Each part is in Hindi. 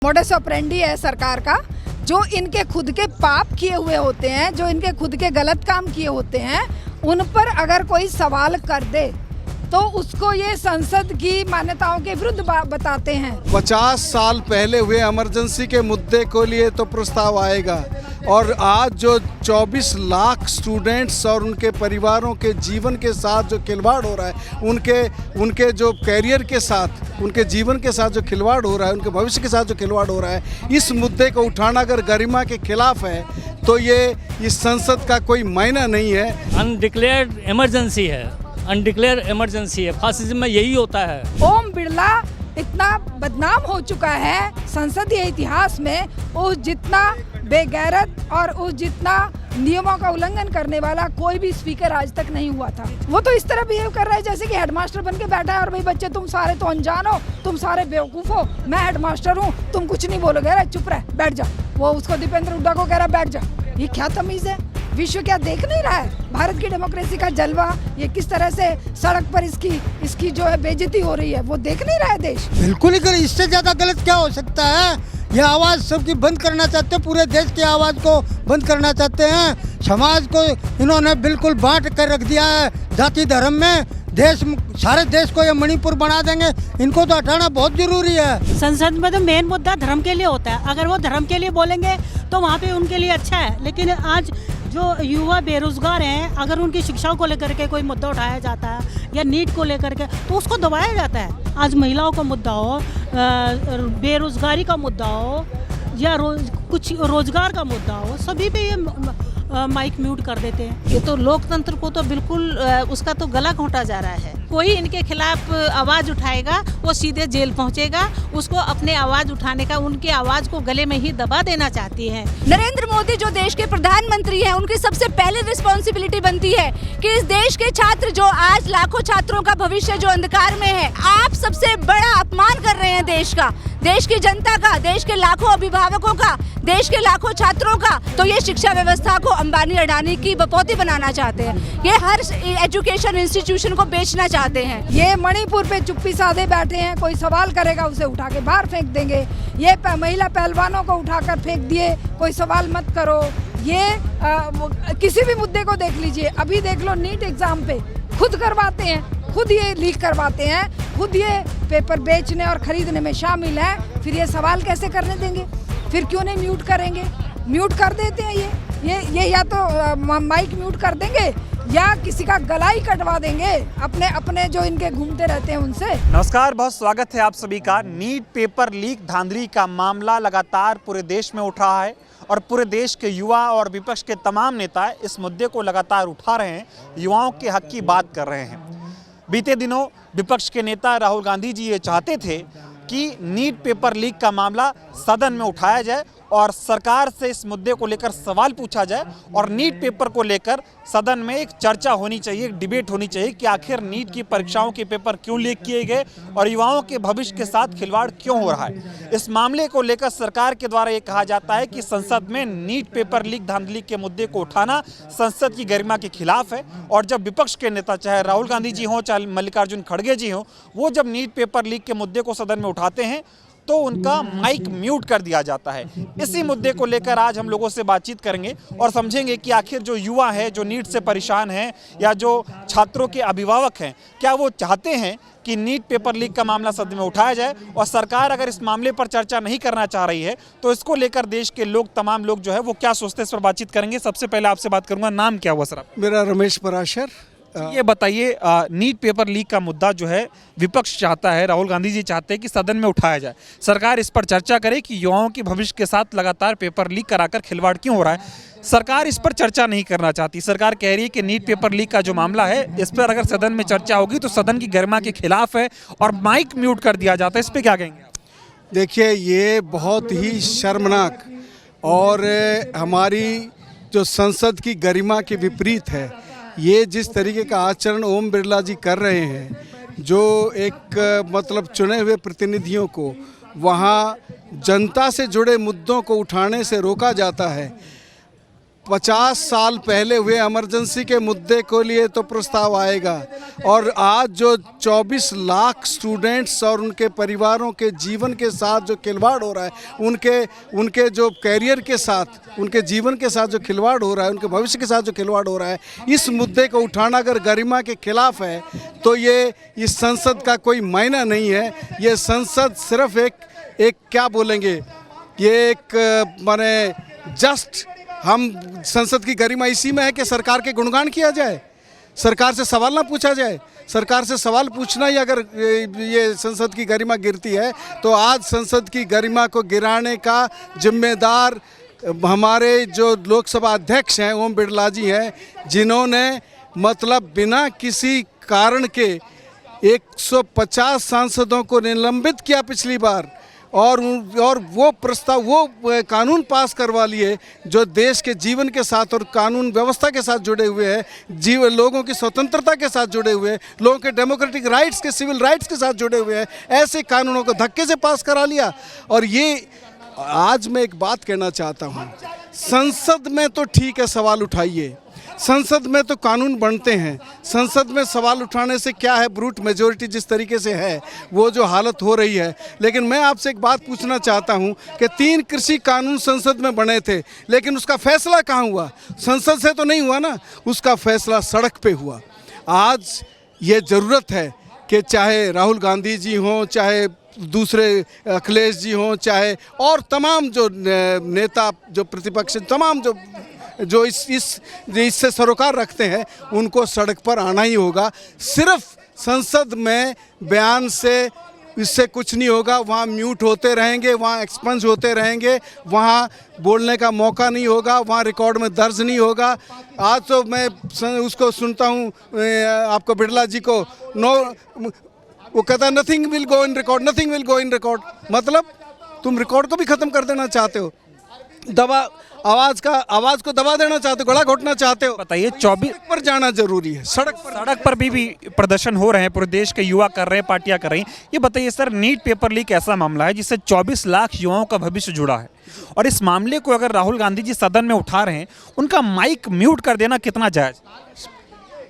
मोडस ऑपरेंडी है सरकार का, जो इनके खुद के पाप किए हुए होते हैं, जो इनके खुद के गलत काम किए होते हैं, उन पर अगर कोई सवाल कर दे तो उसको ये संसद की मान्यताओं के विरुद्ध बताते हैं। 50 साल पहले हुए इमरजेंसी के मुद्दे को लिए तो प्रस्ताव आएगा, और आज जो 24 लाख स्टूडेंट्स और उनके परिवारों के जीवन के साथ जो खिलवाड़ हो रहा है, उनके जो कैरियर के साथ, उनके जीवन के साथ जो खिलवाड़ हो रहा है, उनके भविष्य के साथ जो खिलवाड़ हो रहा है, इस मुद्दे को उठाना अगर गरिमा के खिलाफ है तो ये इस संसद का कोई मायना नहीं है। अनडिक्लेयर्ड इमरजेंसी है, अनडिक्लेयर इमरजेंसी है। फासिज्म में यही होता है। ओम बिरला इतना बदनाम हो चुका है संसदीय इतिहास में, उस जितना बेगैरत और उस जितना नियमों का उल्लंघन करने वाला कोई भी स्पीकर आज तक नहीं हुआ था। वो तो इस तरह बिहेव कर रहा है जैसे कि हेडमास्टर बन के बैठा है, और भाई बच्चे तुम सारे तो अनजान हो, तुम सारे बेवकूफ हो, मैं हेडमास्टर हूँ, तुम कुछ नहीं बोलोगे, अरे चुप रह, बैठ जा। वो उसको दीपेंद्र हुड्डा को कह रहा है बैठ जा। ये क्या तमीज है? विश्व क्या देख नहीं रहा है भारत की डेमोक्रेसी का जलवा? ये किस तरह से सड़क पर इसकी जो है बेइज्जती हो रही है, वो देख नहीं रहा है देश। बिल्कुल ही गलत, इससे ज्यादा गलत क्या हो सकता है? ये आवाज़ सबकी बंद करना चाहते हैं, पूरे देश की आवाज़ को बंद करना चाहते हैं। समाज को इन्होंने बिल्कुल बांट कर रख दिया है जाति धर्म में। सारे देश को ये मणिपुर बना देंगे, इनको तो हटाना बहुत जरूरी है। संसद में तो मेन मुद्दा धर्म के लिए होता है, अगर वो धर्म के लिए बोलेंगे तो वहाँ पे उनके लिए अच्छा है। लेकिन आज जो युवा बेरोजगार हैं, अगर उनकी शिक्षा को लेकर के कोई मुद्दा उठाया जाता है या नीट को लेकर के, तो उसको दबाया जाता है। आज महिलाओं का मुद्दा हो, बेरोजगारी का मुद्दा हो, या कुछ रोजगार का मुद्दा हो, सभी पे ये माइक म्यूट कर देते हैं। ये तो लोकतंत्र को तो बिल्कुल उसका तो गला घोंटा जा रहा है। कोई इनके खिलाफ आवाज उठाएगा वो सीधे जेल पहुंचेगा। उसको अपने आवाज उठाने का, उनकी आवाज को गले में ही दबा देना चाहती है। नरेंद्र मोदी जो देश के प्रधानमंत्री हैं, उनकी सबसे पहले रिस्पॉन्सिबिलिटी बनती है कि इस देश के छात्र, जो आज लाखों छात्रों का भविष्य जो अंधकार में है, आप सबसे बड़ा अपमान कर रहे हैं देश का, देश की जनता का, देश के लाखों अभिभावकों का, देश के लाखों छात्रों का। तो ये शिक्षा व्यवस्था को अंबानी अडानी की बपौती बनाना चाहते हैं। ये हर एजुकेशन इंस्टीट्यूशन को बेचना चाहते हैं। ये मणिपुर पे चुप्पी साधे बैठे हैं, कोई सवाल करेगा उसे उठा के बाहर फेंक देंगे। ये महिला पहलवानों को उठाकर फेंक दिए, कोई सवाल मत करो। ये किसी भी मुद्दे को देख लीजिए, अभी देख लो नीट एग्जाम पे खुद करवाते हैं, खुद ये लीक करवाते हैं, खुद ये पेपर बेचने और खरीदने में शामिल है। फिर ये सवाल कैसे करने देंगे? फिर क्यों नहीं म्यूट करेंगे? म्यूट कर देते हैं ये या तो माइक म्यूट कर देंगे या किसी का गला ही कटवा देंगे अपने जो इनके घूमते रहते हैं उनसे। नमस्कार, बहुत स्वागत है आप सभी का। नीट पेपर लीक धांधली का मामला लगातार पूरे देश में उठ रहा है और पूरे देश के युवा और विपक्ष के तमाम नेता इस मुद्दे को लगातार उठा रहे हैं, युवाओं के हक की बात कर रहे हैं। बीते दिनों विपक्ष के नेता राहुल गांधी जी ये चाहते थे कि नीट पेपर लीक का मामला सदन में उठाया जाए और सरकार से इस मुद्दे को लेकर सवाल पूछा जाए, और नीट पेपर को लेकर सदन में एक चर्चा होनी चाहिए, एक डिबेट होनी चाहिए कि आखिर नीट की परीक्षाओं के पेपर क्यों लीक किए गए और युवाओं के भविष्य के साथ खिलवाड़ क्यों हो रहा है। इस मामले को लेकर सरकार के द्वारा ये कहा जाता है कि संसद में नीट पेपर लीक धांधली के मुद्दे को उठाना संसद की गरिमा के खिलाफ है। और जब विपक्ष के नेता, चाहे राहुल गांधी जी हों चाहे मल्लिकार्जुन खड़गे जी हों, वो जब नीट पेपर लीक के मुद्दे को सदन में उठाते हैं तो उनका माइक म्यूट कर दिया जाता है। इसी मुद्दे को लेकर आज हम लोगों से बातचीत करेंगे और समझेंगे कि आखिर जो युवा है, जो नीट से परेशान हैं, या जो छात्रों के अभिभावक हैं, क्या वो चाहते हैं कि नीट पेपर लीक का मामला सदन में उठाया जाए। और सरकार अगर इस मामले पर चर्चा नहीं करना चाह रही है तो इसको लेकर देश के लोग, तमाम लोग जो है वो क्या सोचते हैं, इस पर बातचीत करेंगे। सबसे पहले आपसे बात करूंगा, नाम क्या हुआ सर? मेरा रमेश पराशर। ये बताइए, नीट पेपर लीक का मुद्दा जो है विपक्ष चाहता है, राहुल गांधी जी चाहते हैं कि सदन में उठाया जाए, सरकार इस पर चर्चा करे कि युवाओं के भविष्य के साथ लगातार पेपर लीक कराकर खिलवाड़ क्यों हो रहा है। सरकार इस पर चर्चा नहीं करना चाहती। सरकार कह रही है कि नीट पेपर लीक का जो मामला है, इस पर अगर सदन में चर्चा होगी तो सदन की गरिमा के खिलाफ है और माइक म्यूट कर दिया जाता है। इस पर क्या कहेंगे? देखिए, ये बहुत ही शर्मनाक और हमारी जो संसद की गरिमा के विपरीत है। ये जिस तरीके का आचरण ओम बिरला जी कर रहे हैं, जो एक मतलब चुने हुए प्रतिनिधियों को वहाँ जनता से जुड़े मुद्दों को उठाने से रोका जाता है, 50 साल पहले हुए इमरजेंसी के मुद्दे को लिए तो प्रस्ताव आएगा, और आज जो 24 लाख स्टूडेंट्स और उनके परिवारों के जीवन के साथ जो खिलवाड़ हो रहा है, उनके जो कैरियर के साथ, उनके जीवन के साथ जो खिलवाड़ हो रहा है, उनके भविष्य के साथ जो खिलवाड़ हो रहा है, इस मुद्दे को उठाना अगर गरिमा के खिलाफ है तो ये इस संसद का कोई मायना नहीं है। ये संसद सिर्फ एक क्या बोलेंगे, ये एक माने जस्ट हम संसद की गरिमा इसी में है कि सरकार के गुणगान किया जाए, सरकार से सवाल ना पूछा जाए। सरकार से सवाल पूछना ही अगर ये संसद की गरिमा गिरती है, तो आज संसद की गरिमा को गिराने का जिम्मेदार हमारे जो लोकसभा अध्यक्ष हैं ओम बिरला जी हैं, जिन्होंने मतलब बिना किसी कारण के 150 सांसदों को निलंबित किया पिछली बार, और वो प्रस्ताव, वो कानून पास करवा लिए जो देश के जीवन के साथ और कानून व्यवस्था के साथ जुड़े हुए हैं, लोगों की स्वतंत्रता के साथ जुड़े हुए हैं, लोगों के डेमोक्रेटिक राइट्स के, सिविल राइट्स के साथ जुड़े हुए हैं। ऐसे कानूनों को धक्के से पास करा लिया। और ये आज मैं एक बात कहना चाहता हूँ, संसद में तो ठीक है सवाल उठाइए, संसद में तो कानून बनते हैं, संसद में सवाल उठाने से क्या है, ब्रूट मेजॉरिटी जिस तरीके से है वो जो हालत हो रही है। लेकिन मैं आपसे एक बात पूछना चाहता हूं कि 3 कृषि कानून संसद में बने थे, लेकिन उसका फैसला कहां हुआ? संसद से तो नहीं हुआ ना, उसका फैसला सड़क पे हुआ। आज ये ज़रूरत है कि चाहे राहुल गांधी जी हों, चाहे दूसरे अखिलेश जी हों, चाहे और तमाम जो नेता, जो प्रतिपक्ष, तमाम जो इससे सरोकार रखते हैं, उनको सड़क पर आना ही होगा। सिर्फ संसद में बयान से इससे कुछ नहीं होगा, वहाँ म्यूट होते रहेंगे, वहाँ एक्सपंज होते रहेंगे, वहाँ बोलने का मौका नहीं होगा, वहाँ रिकॉर्ड में दर्ज नहीं होगा। आज तो मैं उसको सुनता हूँ, आपको बिरला जी को, वो कहता है nothing will go in record, nothing will go in record. मतलब तुम रिकॉर्ड को भी ख़त्म कर देना चाहते हो, आवाज़ को दबा देना चाहते हो, गला घोटना चाहते हो। बताइए 24 पर जाना जरूरी है, सड़क पर भी प्रदर्शन हो रहे हैं, पूरे देश के युवा कर रहे हैं, पार्टियां कर रही हैं। ये बताइए सर, नीट पेपर लीक ऐसा मामला है जिससे 24 लाख युवाओं का भविष्य जुड़ा है, और इस मामले को अगर राहुल गांधी जी सदन में उठा रहे हैं, उनका माइक म्यूट कर देना कितना जायज?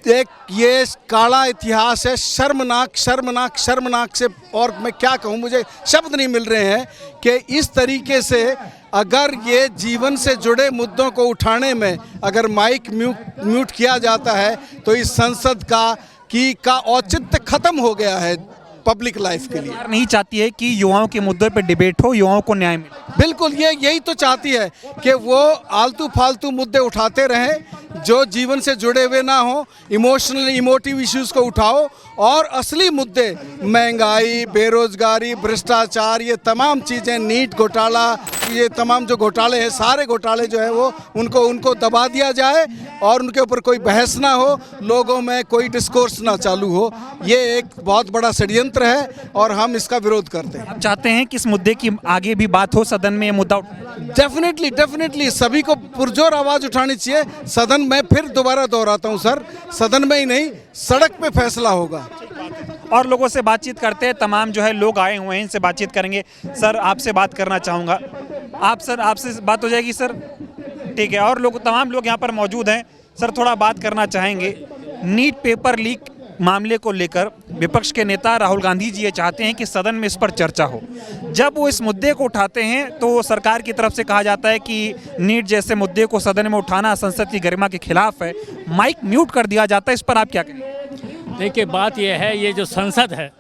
एक ये काला इतिहास है, शर्मनाक शर्मनाक शर्मनाक से, और मैं क्या कहूँ, मुझे शब्द नहीं मिल रहे हैं कि इस तरीके से अगर ये जीवन से जुड़े मुद्दों को उठाने में अगर माइक म्यूट किया जाता है तो इस संसद का औचित्य खत्म हो गया है पब्लिक लाइफ के लिए। नहीं चाहती है कि युवाओं के मुद्दों पे डिबेट हो, युवाओं को न्याय मिले। बिल्कुल, ये यही तो चाहती है कि वो आलतू फालतू मुद्दे उठाते रहें जो जीवन से जुड़े हुए ना हो, इमोशनल इमोटिव इश्यूज को उठाओ, और असली मुद्दे महंगाई, बेरोजगारी, भ्रष्टाचार, ये तमाम चीज़ें, नीट घोटाला, ये तमाम जो घोटाले हैं, सारे घोटाले जो है वो उनको दबा दिया जाए और उनके ऊपर कोई बहस ना हो, लोगों में कोई डिस्कोर्स ना चालू हो। ये एक बहुत बड़ा षड्यंत्र है और हम इसका विरोध करते हैं। आप चाहते हैं कि इस मुद्दे की आगे भी बात हो, सदन में ये मुद्दा डेफिनेटली सभी को पुरजोर आवाज़ उठानी चाहिए। सदन में, फिर दोबारा दोहराता हूँ सर, सदन में ही नहीं, सड़क पे फैसला होगा। और लोगों से बातचीत करते हैं, तमाम जो है लोग आए हुए हैं, इनसे बातचीत करेंगे। सर, आपसे बात करना चाहूँगा। आपसे बात हो जाएगी सर? ठीक है। और तमाम लोग यहाँ पर मौजूद हैं। सर, थोड़ा बात करना चाहेंगे, नीट पेपर लीक मामले को लेकर विपक्ष के नेता राहुल गांधी जी ये चाहते हैं कि सदन में इस पर चर्चा हो। जब वो इस मुद्दे को उठाते हैं तो सरकार की तरफ से कहा जाता है कि नीट जैसे मुद्दे को सदन में उठाना संसद की गरिमा के खिलाफ है, माइक म्यूट कर दिया जाता है। इस पर आप क्या कहेंगे? देखिए, बात यह है, ये जो संसद है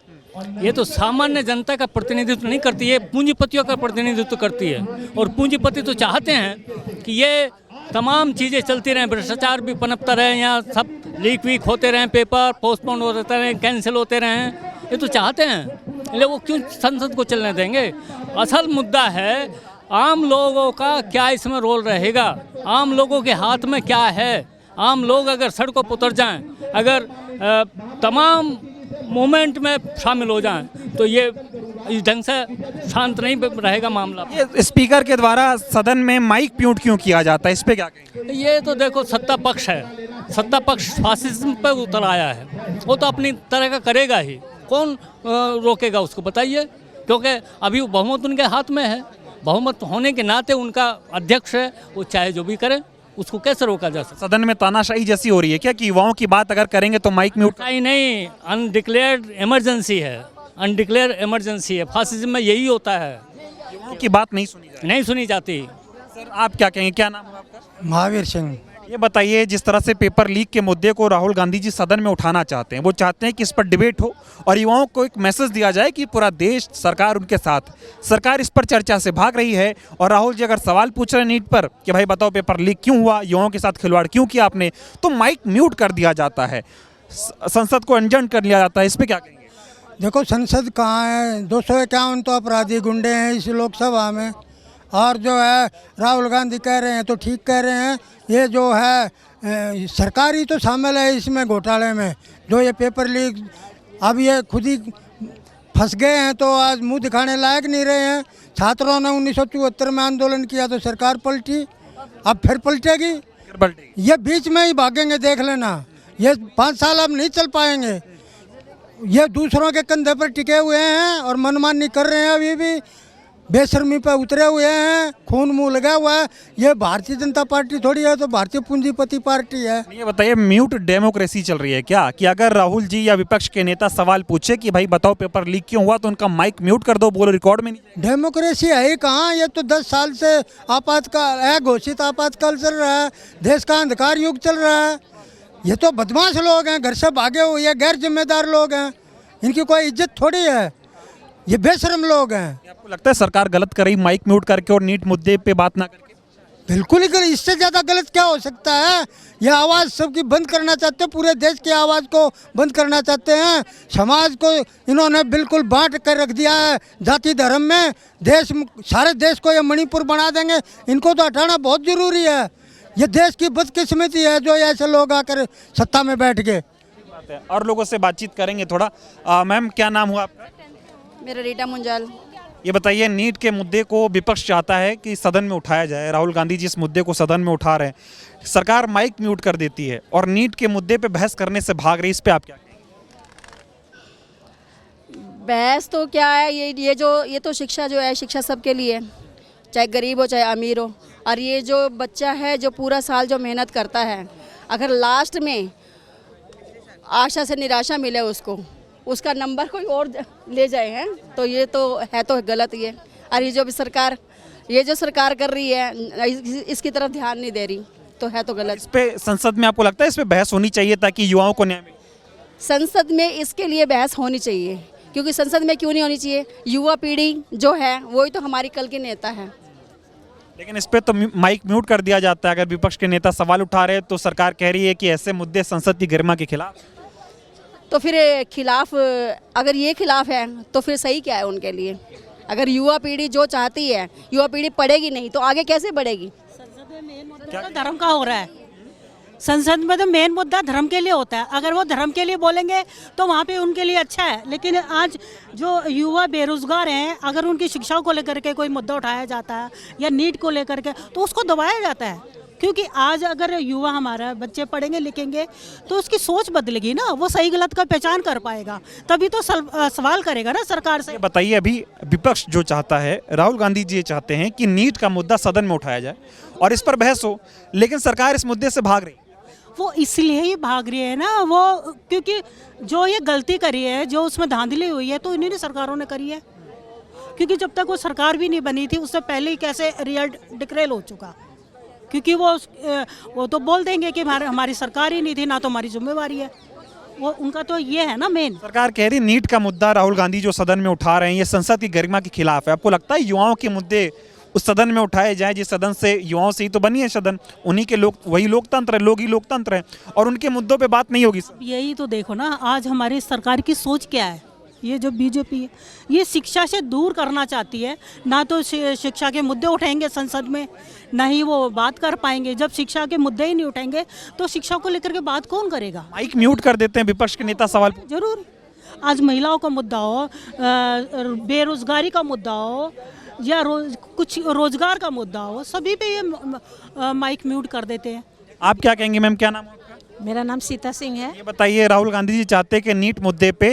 ये तो सामान्य जनता का प्रतिनिधित्व नहीं करती है, पूंजीपतियों का प्रतिनिधित्व करती है। और पूंजीपति तो चाहते हैं कि ये तमाम चीज़ें चलती रहें, भ्रष्टाचार भी पनपता रहे, यहाँ सब लीक वीक होते रहें, पेपर पोस्टपोन होते रहें, कैंसिल होते रहें, ये तो चाहते हैं। इसलिए वो क्यों संसद को चलने देंगे? असल मुद्दा है आम लोगों का क्या इसमें रोल रहेगा, आम लोगों के हाथ में क्या है। आम लोग अगर सड़कों पर उतर जाएँ, अगर तमाम मूवमेंट में शामिल हो जाएं, तो ये इस ढंग से शांत नहीं रहेगा मामला। ये स्पीकर के द्वारा सदन में माइक म्यूट क्यों किया जाता है, इस पे क्या कहेंगे? ये तो देखो, सत्ता पक्ष है, सत्ता पक्ष फासिज्म पे उतर आया है, वो तो अपनी तरह का करेगा ही, कौन रोकेगा उसको, बताइए। क्योंकि अभी बहुमत उनके हाथ में है, बहुमत होने के नाते उनका अध्यक्ष है, वो चाहे जो भी करे उसको कैसे रोका जा सकता सदन में तानाशाही जैसी हो रही है क्या कि युवाओं की बात अगर करेंगे तो माइक म्यूट? है? नहीं, अनडिक्लेयर्ड इमरजेंसी है, अनडिक्लेयर इमरजेंसी है। फासिज्म में यही होता है, युवाओं की बात नहीं सुनी जाती। नहीं सुनी जाती। सर आप क्या कहेंगे, क्या नाम है आपका? महावीर सिंह। ये बताइए, जिस तरह से पेपर लीक के मुद्दे को राहुल गांधी जी सदन में उठाना चाहते हैं, वो चाहते हैं कि इस पर डिबेट हो और युवाओं को एक मैसेज दिया जाए कि पूरा देश, सरकार उनके साथ, सरकार इस पर चर्चा से भाग रही है। और राहुल जी अगर सवाल पूछ रहे हैं नीट पर कि भाई बताओ पेपर लीक क्यों हुआ, युवाओं के साथ खिलवाड़ क्यों किया आपने, तो माइक म्यूट कर दिया जाता है, संसद को अनजन कर लिया जाता है। इस पर क्या कहेंगे? देखो संसद कहाँ है, 251 तो अपराधी गुंडे हैं इस लोकसभा में, और जो है राहुल गांधी कह रहे हैं तो ठीक कह रहे हैं। ये जो है सरकारी तो शामिल है इसमें घोटाले में, जो ये पेपर लीक, अब ये खुद ही फंस गए हैं तो आज मुंह दिखाने लायक नहीं रहे हैं। छात्रों ने 1974 में आंदोलन किया तो सरकार पलटी, अब फिर पलटेगी। ये बीच में ही भागेंगे, देख लेना। ये 5 साल अब नहीं चल पाएंगे। ये दूसरों के कंधे पर टिके हुए हैं और मनमानी कर रहे हैं, अभी भी बेशर्मी पे उतरे हुए हैं, खून मुंह लगा हुआ है। ये भारतीय जनता पार्टी थोड़ी है, तो भारतीय पूंजीपति पार्टी है। ये बताइए, म्यूट डेमोक्रेसी चल रही है क्या कि अगर राहुल जी या विपक्ष के नेता सवाल पूछे कि भाई बताओ पेपर लीक क्यों हुआ, तो उनका माइक म्यूट कर दो, बोलो रिकॉर्ड में नहीं? डेमोक्रेसी है ही कहाँ, ये तो 10 साल से आपातकाल, घोषित आपातकाल चल रहा है, देश का अंधकार युग चल रहा है। ये तो बदमाश लोग हैं, घर से भागे हुए हैं, गैर जिम्मेदार लोग हैं, इनकी कोई इज्जत थोड़ी है, ये बेशरम लोग हैं। आपको लगता है सरकार गलत कर रही माइक म्यूट करके और नीट मुद्दे पे बात ना करके? बिल्कुल ही गलत, इससे ज़्यादा गलत क्या हो सकता है। ये आवाज़ सबकी बंद करना चाहते हैं, पूरे देश की आवाज़ को बंद करना चाहते हैं। समाज को इन्होंने बिल्कुल बांट कर रख दिया है जाति धर्म में। देश, सारे देश को ये मणिपुर बना देंगे, इनको तो हटाना बहुत ज़रूरी है। ये देश की बदकिस्मती है जो ऐसे लोग आकर सत्ता में बैठ गए। और लोगों से बातचीत करेंगे थोड़ा। मैम क्या नाम हुआ आपका? मेरा रीटा मुंजाल। ये बताइए, नीट के मुद्दे को विपक्ष चाहता है कि सदन में उठाया जाए, राहुल गांधी जी इस मुद्दे को सदन में उठा रहे हैं, सरकार माइक म्यूट कर देती है और नीट के मुद्दे पे बहस करने से भाग रही है, इस पे आप क्या कहेंगे? बहस तो क्या है, ये तो शिक्षा जो है, शिक्षा सबके लिए, चाहे गरीब हो चाहे अमीर हो। और ये जो बच्चा है जो पूरा साल जो मेहनत करता है, अगर लास्ट में आशा से निराशा मिले उसको, उसका नंबर कोई और ले जाए हैं, तो ये तो है तो गलत ये। और ये जो सरकार कर रही है इसकी तरफ ध्यान नहीं दे रही, तो है तो गलत। इस पे संसद में आपको लगता है इस पे बहस होनी चाहिए ताकि युवाओं को न्याय मिले? संसद में इसके लिए बहस होनी चाहिए, क्योंकि संसद में क्यों नहीं होनी चाहिए, युवा पीढ़ी जो है वही तो हमारी कल के नेता है। लेकिन इस पे तो माइक म्यूट कर दिया जाता है। अगर विपक्ष के नेता सवाल उठा रहे हैं तो सरकार कह रही है कि ऐसे मुद्दे संसद की गरिमा के खिलाफ, तो फिर खिलाफ, अगर ये खिलाफ है तो फिर सही क्या है उनके लिए? अगर युवा पीढ़ी जो चाहती है, युवा पीढ़ी पढ़ेगी नहीं तो आगे कैसे बढ़ेगी? संसद में मेन मुद्दा तो धर्म का हो रहा है। संसद में तो मेन मुद्दा धर्म के लिए होता है। अगर वो धर्म के लिए बोलेंगे तो वहाँ पे उनके लिए अच्छा है। लेकिन आज जो युवा बेरोजगार हैं, अगर उनकी शिक्षा को लेकर के कोई मुद्दा उठाया जाता है या नीट को लेकर के, तो उसको दबाया जाता है। क्योंकि आज अगर युवा हमारा बच्चे पढ़ेंगे लिखेंगे तो उसकी सोच बदलेगी ना, वो सही गलत का पहचान कर पाएगा, तभी तो सवाल करेगा ना सरकार से। बताइए, अभी विपक्ष जो चाहता है, राहुल गांधी जी चाहते हैं कि नीट का मुद्दा सदन में उठाया जाए और इस पर बहस हो, लेकिन सरकार इस मुद्दे से भाग रही है। वो इसलिए ही भाग रही है ना, वो क्योंकि जो ये गलती करी है, जो उसमें धांधली हुई है, तो इन्हीं सरकारों ने करी है। क्योंकि जब तक वो सरकार भी नहीं बनी थी उससे पहले ही कैसे रिजल्ट डिक्लेयर हो चुका, क्योंकि वो तो बोल देंगे कि हमारी सरकार ही नहीं थी, ना तो हमारी जिम्मेवारी है। वो उनका तो ये है ना मेन। सरकार कह रही नीट का मुद्दा राहुल गांधी जो सदन में उठा रहे हैं ये संसद की गरिमा के खिलाफ है। आपको लगता है युवाओं के मुद्दे उस सदन में उठाए जाएं जिस सदन से युवाओं से ही तो बनी है सदन, उन्हीं के लोग, वही लोकतंत्र है, लोग ही लोकतंत्र है, और उनके मुद्दों पे बात नहीं होगी? यही तो देखो ना, आज हमारी सरकार की सोच क्या है। ये जो बीजेपी है ये शिक्षा से दूर करना चाहती है, ना तो शिक्षा के मुद्दे उठाएंगे संसद में, ना ही वो बात कर पाएंगे। जब शिक्षा के मुद्दे ही नहीं उठाएंगे तो शिक्षा को लेकर के बात कौन करेगा? माइक म्यूट कर देते हैं विपक्ष के नेता सवाल। जरूर, आज महिलाओं का मुद्दा हो, बेरोजगारी का मुद्दा हो, या कुछ रोजगार का मुद्दा हो, सभी पे ये माइक म्यूट कर देते हैं। आप क्या कहेंगे मैम, क्या नाम है आपका? मेरा नाम सीता सिंह है। ये बताइए, राहुल गांधी जी चाहते हैं कि नीट मुद्दे पे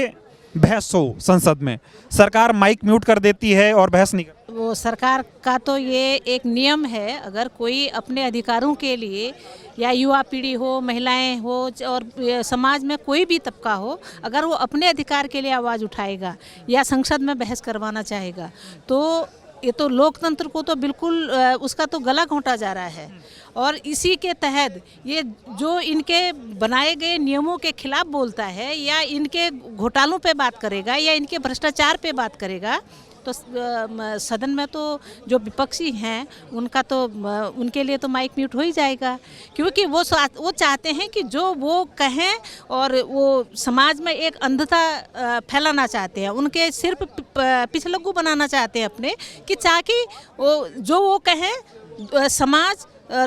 बहस हो संसद में, सरकार माइक म्यूट कर देती है और बहस नहीं करती। वो सरकार का तो ये एक नियम है, अगर कोई अपने अधिकारों के लिए या युवा पीढ़ी हो, महिलाएं हो और समाज में कोई भी तबका हो, अगर वो अपने अधिकार के लिए आवाज़ उठाएगा या संसद में बहस करवाना चाहेगा तो ये तो लोकतंत्र को तो बिल्कुल उसका तो गला घोंटा जा रहा है। और इसी के तहत ये जो इनके बनाए गए नियमों के खिलाफ बोलता है या इनके घोटालों पे बात करेगा या इनके भ्रष्टाचार पे बात करेगा तो सदन में तो जो विपक्षी हैं उनका तो उनके लिए तो माइक म्यूट हो ही जाएगा, क्योंकि वो चाहते हैं कि जो वो कहें और वो समाज में एक अंधता फैलाना चाहते हैं, उनके सिर्फ पिछलग्गू बनाना चाहते हैं अपने, कि ताकि वो कहें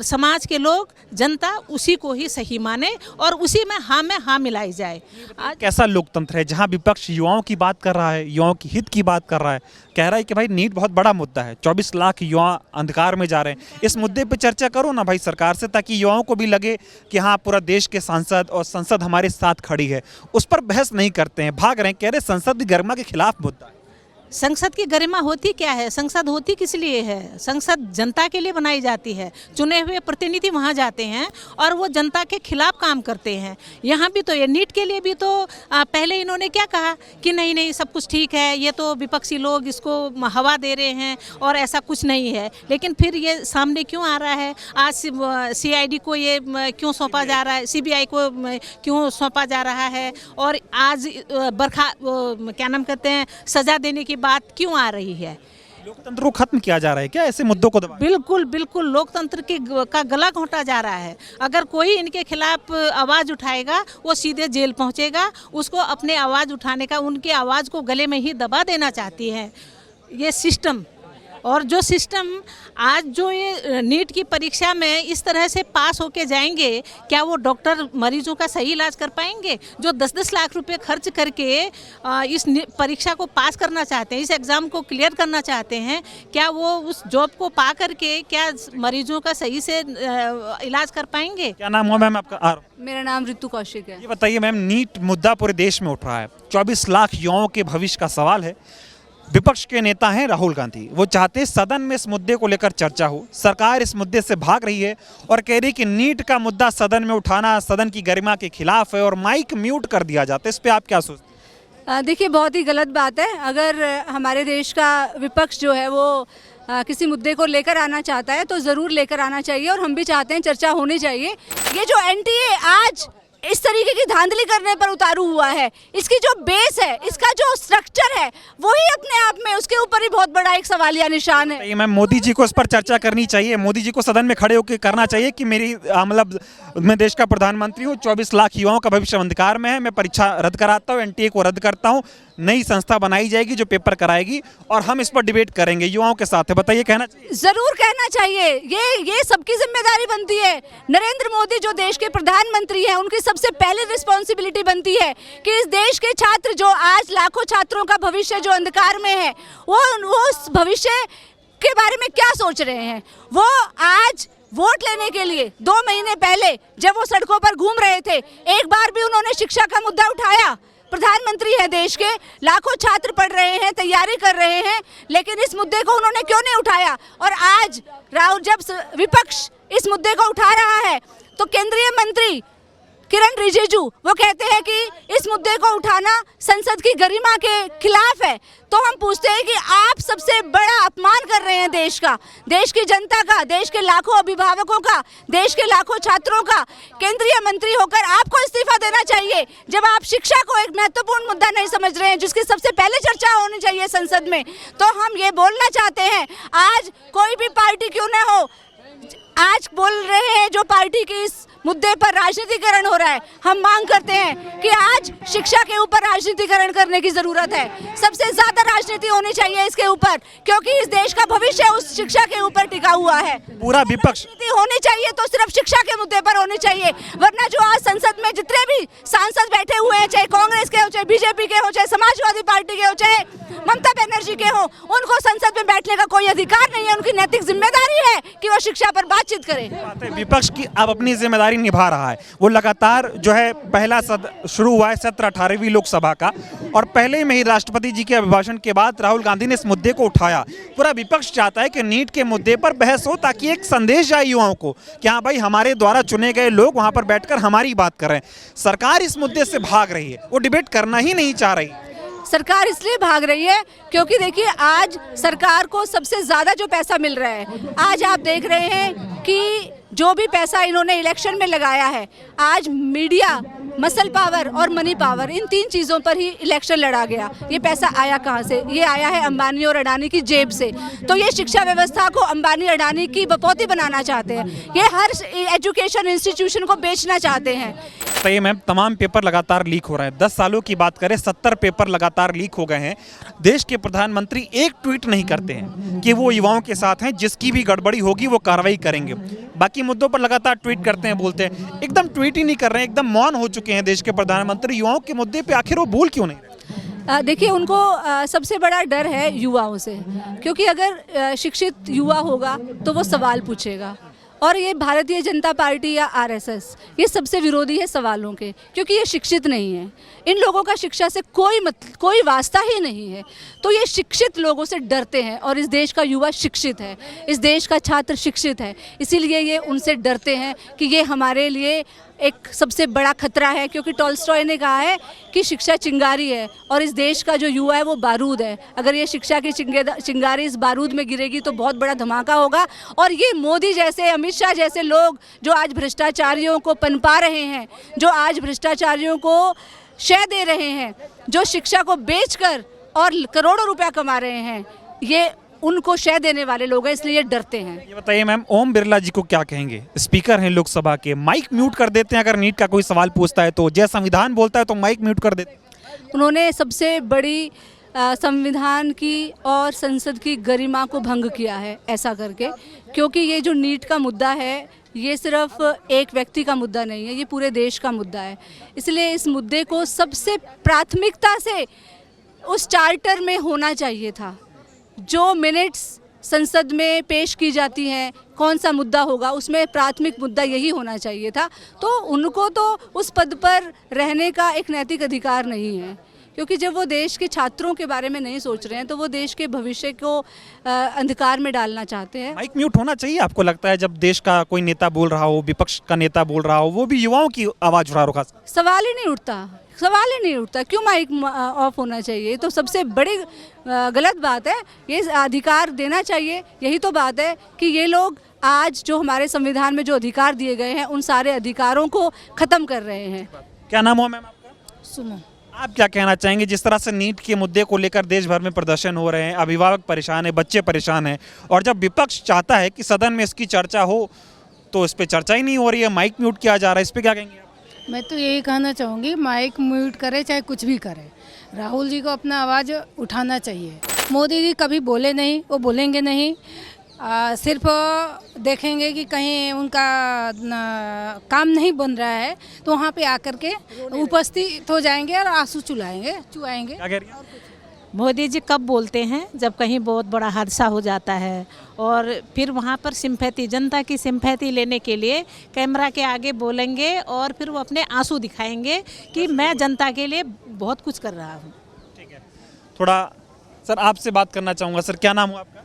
समाज के लोग, जनता उसी को ही सही माने और उसी में हाँ मिलाई जाए। आज कैसा लोकतंत्र है जहां विपक्ष युवाओं की बात कर रहा है, युवाओं की हित की बात कर रहा है, कह रहा है कि भाई नीट बहुत बड़ा मुद्दा है, 24 लाख युवा अंधकार में जा रहे हैं, इस मुद्दे पे चर्चा करो ना भाई सरकार से, ताकि युवाओं को भी लगे कि हाँ पूरा देश के सांसद और संसद हमारे साथ खड़ी है। उस पर बहस नहीं करते हैं, भाग रहे हैं, कह रहे संसद की गरिमा के खिलाफ मुद्दा है। संसद की गरिमा होती क्या है? संसद होती किस लिए है? संसद जनता के लिए बनाई जाती है, चुने हुए प्रतिनिधि वहाँ जाते हैं और वो जनता के खिलाफ काम करते हैं। यहाँ भी तो ये नीट के लिए भी तो पहले इन्होंने क्या कहा कि नहीं सब कुछ ठीक है, ये तो विपक्षी लोग इसको हवा दे रहे हैं और ऐसा कुछ नहीं है, लेकिन फिर ये सामने क्यों आ रहा है? आज CID को ये क्यों सौंपा जा रहा है, CBI को क्यों सौंपा जा रहा है, और आज क्या नाम कहते हैं, सजा देने की बात क्यों आ रही है? लोकतंत्र को खत्म किया जा रहा है क्या ऐसे मुद्दों को दबा? बिल्कुल लोकतंत्र का गला घोंटा जा रहा है। अगर कोई इनके खिलाफ आवाज़ उठाएगा वो सीधे जेल पहुंचेगा, उसको अपने आवाज़ उठाने का, उनकी आवाज़ को गले में ही दबा देना चाहती है ये सिस्टम। और जो सिस्टम आज जो ये नीट की परीक्षा में इस तरह से पास होके जाएंगे, क्या वो डॉक्टर मरीजों का सही इलाज कर पाएंगे? जो 10-10 लाख रुपए खर्च करके इस परीक्षा को पास करना चाहते हैं, इस एग्ज़ाम को क्लियर करना चाहते हैं, क्या वो उस जॉब को पा करके क्या मरीजों का सही से इलाज कर पाएंगे? क्या नाम हुआ मैम आपका? मेरा नाम ऋतु कौशिक है। ये बताइए मैम, नीट मुद्दा पूरे देश में उठ रहा है, 24 लाख युवाओं के भविष्य का सवाल है। विपक्ष के नेता हैं राहुल गांधी, वो चाहते हैं सदन में इस मुद्दे को लेकर चर्चा हो। सरकार इस मुद्दे से भाग रही है और कह रही है कि नीट का मुद्दा सदन में उठाना सदन की गरिमा के खिलाफ है और माइक म्यूट कर दिया जाता है। इस पे आप क्या सोचते हैं? देखिए, बहुत ही गलत बात है। अगर हमारे देश का विपक्ष जो है वो किसी मुद्दे को लेकर आना चाहता है तो ज़रूर लेकर आना चाहिए, और हम भी चाहते हैं चर्चा होनी चाहिए। ये जो NTA आज इस तरीके की धांधली करने पर उतारू हुआ है, इसकी जो बेस है, इसका जो स्ट्रक्चर है, वही अपने आप में उसके ऊपर ही बहुत बड़ा एक सवालिया निशान है। मैम, मोदी जी को इस पर चर्चा करनी चाहिए, मोदी जी को सदन में खड़े होकर करना चाहिए कि मेरी मतलब मैं देश का प्रधानमंत्री हूँ, 24 लाख युवाओं का भविष्य अंधकार में है, मैं परीक्षा रद्द कराता हूँ, NTA को रद्द करता हूँ, नई संस्था बनाई जाएगी जो पेपर कराएगी और हम इस पर डिबेट करेंगे युवाओं के साथ है। बताइए, कहना चाहिए? जरूर कहना चाहिए। ये सबकी जिम्मेदारी बनती है। नरेंद्र मोदी जो देश के प्रधानमंत्री हैं, उनकी सबसे पहले रिस्पॉन्सिबिलिटी बनती है कि इस देश के छात्र जो आज लाखों छात्रों का भविष्य जो अंधकार में है, वो उस भविष्य के बारे में क्या सोच रहे हैं। वो आज वोट लेने के लिए 2 महीने पहले जब वो सड़कों पर घूम रहे थे, एक बार भी उन्होंने शिक्षा का मुद्दा उठाया? प्रधानमंत्री है देश के, लाखों छात्र पढ़ रहे हैं, तैयारी कर रहे हैं, लेकिन इस मुद्दे को उन्होंने क्यों नहीं उठाया? और आज राहुल, जब विपक्ष इस मुद्दे को उठा रहा है तो केंद्रीय मंत्री किरण रिजिजू वो कहते हैं कि इस मुद्दे को उठाना संसद की गरिमा के खिलाफ है। तो हम पूछते हैं कि आप सबसे बड़ा अपमान कर रहे हैं देश का, देश की जनता का, देश के लाखों अभिभावकों का, देश के लाखों छात्रों का। केंद्रीय मंत्री होकर आपको इस्तीफा देना चाहिए जब आप शिक्षा को एक महत्वपूर्ण मुद्दा नहीं समझ रहे हैं, जिसकी सबसे पहले चर्चा होनी चाहिए संसद में। तो हम ये बोलना चाहते हैं, आज कोई भी पार्टी क्यों न हो, आज बोल रहे हैं जो पार्टी की इस मुद्दे पर राजनीतिकरण हो रहा है, हम मांग करते हैं कि आज शिक्षा के ऊपर राजनीतिकरण करने की जरूरत है। सबसे ज्यादा राजनीति होनी चाहिए इसके ऊपर, क्योंकि इस देश का भविष्य उस शिक्षा के ऊपर टिका हुआ है। पूरा विपक्ष होनी चाहिए तो सिर्फ शिक्षा के मुद्दे पर होनी चाहिए, वरना जो आज संसद में जितने भी सांसद बैठे हुए हैं, चाहे कांग्रेस के हो, चाहे BJP के हो, चाहे समाजवादी पार्टी के हो, चाहे ममता बनर्जी के हो, उनको संसद में बैठने का कोई अधिकार नहीं है। उनकी नैतिक जिम्मेदारी है कि और शिक्षा पर बातचीत करें। विपक्ष की अब अपनी जिम्मेदारी निभा रहा है। वो लगातार जो है पहला शुरू हुआ है सत्र 18वीं लोकसभा का, और पहले में ही राष्ट्रपति जी के अभिभाषण के बाद राहुल गांधी ने इस मुद्दे को उठाया। पूरा विपक्ष चाहता है कि नीट के मुद्दे पर बहस हो, ताकि एक संदेश जाए युवाओं को कि हाँ भाई, हमारे द्वारा चुने गए लोग वहां पर बैठकर हमारी बात कर रहे हैं। सरकार इस मुद्दे से भाग रही है, वो डिबेट करना ही नहीं चाह रही। सरकार इसलिए भाग रही है क्योंकि देखिए, आज सरकार को सबसे ज्यादा जो पैसा मिल रहा है, आज आप देख रहे हैं कि जो भी पैसा इन्होंने इलेक्शन में लगाया है, आज मीडिया, मसल पावर और मनी पावर, इन 3 चीज़ों पर ही इलेक्शन लड़ा गया। ये पैसा आया कहाँ से? ये आया है अंबानी और अडानी की जेब से। तो ये शिक्षा व्यवस्था को अंबानी अडानी की बपौती बनाना चाहते हैं, ये हर एजुकेशन इंस्टीट्यूशन को बेचना चाहते हैं। सही मैम, तमाम पेपर लगातार लीक हो रहे हैं। 10 सालों की बात करें, 70 पेपर लगातार लीक हो गए हैं। देश के प्रधानमंत्री एक ट्वीट नहीं करते हैं कि वो युवाओं के साथ हैं, जिसकी भी गड़बड़ी होगी वो कार्रवाई करेंगे। बाकी मुद्दों पर लगातार ट्वीट करते हैं, बोलते हैं, एकदम ट्वीट ही नहीं कर रहे हैं, एकदम मौन हो चुके हैं देश के प्रधानमंत्री। युवाओं के मुद्दे पे आखिर वो भूल क्यों नहीं रहे? देखिए, उनको सबसे बड़ा डर है युवाओं से, क्योंकि अगर शिक्षित युवा होगा तो वो सवाल पूछेगा, और ये भारतीय जनता पार्टी या आरएसएस ये सबसे विरोधी है सवालों के, क्योंकि ये शिक्षित नहीं है। इन लोगों का शिक्षा से कोई वास्ता ही नहीं है। तो ये शिक्षित लोगों से डरते हैं, और इस देश का युवा शिक्षित है, इस देश का छात्र शिक्षित है, इसीलिए ये उनसे डरते हैं कि ये हमारे लिए एक सबसे बड़ा खतरा है। क्योंकि टॉल्स्टॉय ने कहा है कि शिक्षा चिंगारी है, और इस देश का जो युवा है वो बारूद है। अगर ये शिक्षा की चिंगारी इस बारूद में गिरेगी तो बहुत बड़ा धमाका होगा। और ये मोदी जैसे, अमित शाह जैसे लोग जो आज भ्रष्टाचारियों को पनपा रहे हैं, जो आज भ्रष्टाचारियों को शय दे रहे हैं, जो शिक्षा को बेचकर और करोड़ों रुपया कमा रहे हैं, ये उनको शय देने वाले लोग हैं, इसलिए ये डरते हैं। ये बताइए मैम, ओम बिरला जी को क्या कहेंगे? स्पीकर हैं लोकसभा के, माइक म्यूट कर देते हैं अगर नीट का कोई सवाल पूछता है तो। जैसा संविधान बोलता है तो माइक म्यूट कर देते हैं। उन्होंने सबसे बड़ी संविधान की और संसद की गरिमा को भंग किया है ऐसा करके, क्योंकि ये जो नीट का मुद्दा है, ये सिर्फ एक व्यक्ति का मुद्दा नहीं है, ये पूरे देश का मुद्दा है। इसलिए इस मुद्दे को सबसे प्राथमिकता से उस चार्टर में होना चाहिए था। जो मिनट्स संसद में पेश की जाती हैं, कौन सा मुद्दा होगा, उसमें प्राथमिक मुद्दा यही होना चाहिए था। तो उनको तो उस पद पर रहने का एक नैतिक अधिकार नहीं है, क्योंकि जब वो देश के छात्रों के बारे में नहीं सोच रहे हैं तो वो देश के भविष्य को अंधकार में डालना चाहते हैं। माइक म्यूट होना चाहिए आपको लगता है? जब देश का कोई नेता बोल रहा हो, विपक्ष का नेता बोल रहा हो, वो भी युवाओं की आवाज़ उठा रहा हो। सवाल ही नहीं उठता, क्यों माइक ऑफ होना चाहिए? तो सबसे बड़ी गलत बात है। ये अधिकार देना चाहिए। यही तो बात है कि ये लोग आज जो हमारे संविधान में जो अधिकार दिए गए हैं, उन सारे अधिकारों को ख़त्म कर रहे हैं। क्या नाम हुआ मैम आपका? सुनो, आप क्या कहना चाहेंगे? जिस तरह से नीट के मुद्दे को लेकर देश भर में प्रदर्शन हो रहे हैं, अभिभावक परेशान है, बच्चे परेशान हैं, और जब विपक्ष चाहता है कि सदन में इसकी चर्चा हो तो इस पर चर्चा ही नहीं हो रही है, माइक म्यूट किया जा रहा है, इस पर क्या कहेंगे आप? मैं तो यही कहना चाहूँगी, माइक म्यूट करे चाहे कुछ भी करे, राहुल जी को अपना आवाज़ उठाना चाहिए। मोदी जी कभी बोले नहीं, वो बोलेंगे नहीं, सिर्फ देखेंगे कि कहीं उनका काम नहीं बन रहा है तो वहाँ पे आकर के उपस्थित हो जाएंगे और आंसू चुआएंगे। क्या कह रही हैं? मोदी जी कब बोलते हैं? जब कहीं बहुत बड़ा हादसा हो जाता है, और फिर वहाँ पर सिंपैथी, जनता की सिंपैथी लेने के लिए कैमरा के आगे बोलेंगे, और फिर वो अपने आंसू दिखाएंगे कि मैं जनता के लिए बहुत कुछ कर रहा हूँ। ठीक है, थोड़ा सर आपसे बात करना चाहूँगा। सर क्या नाम हुआ आपका?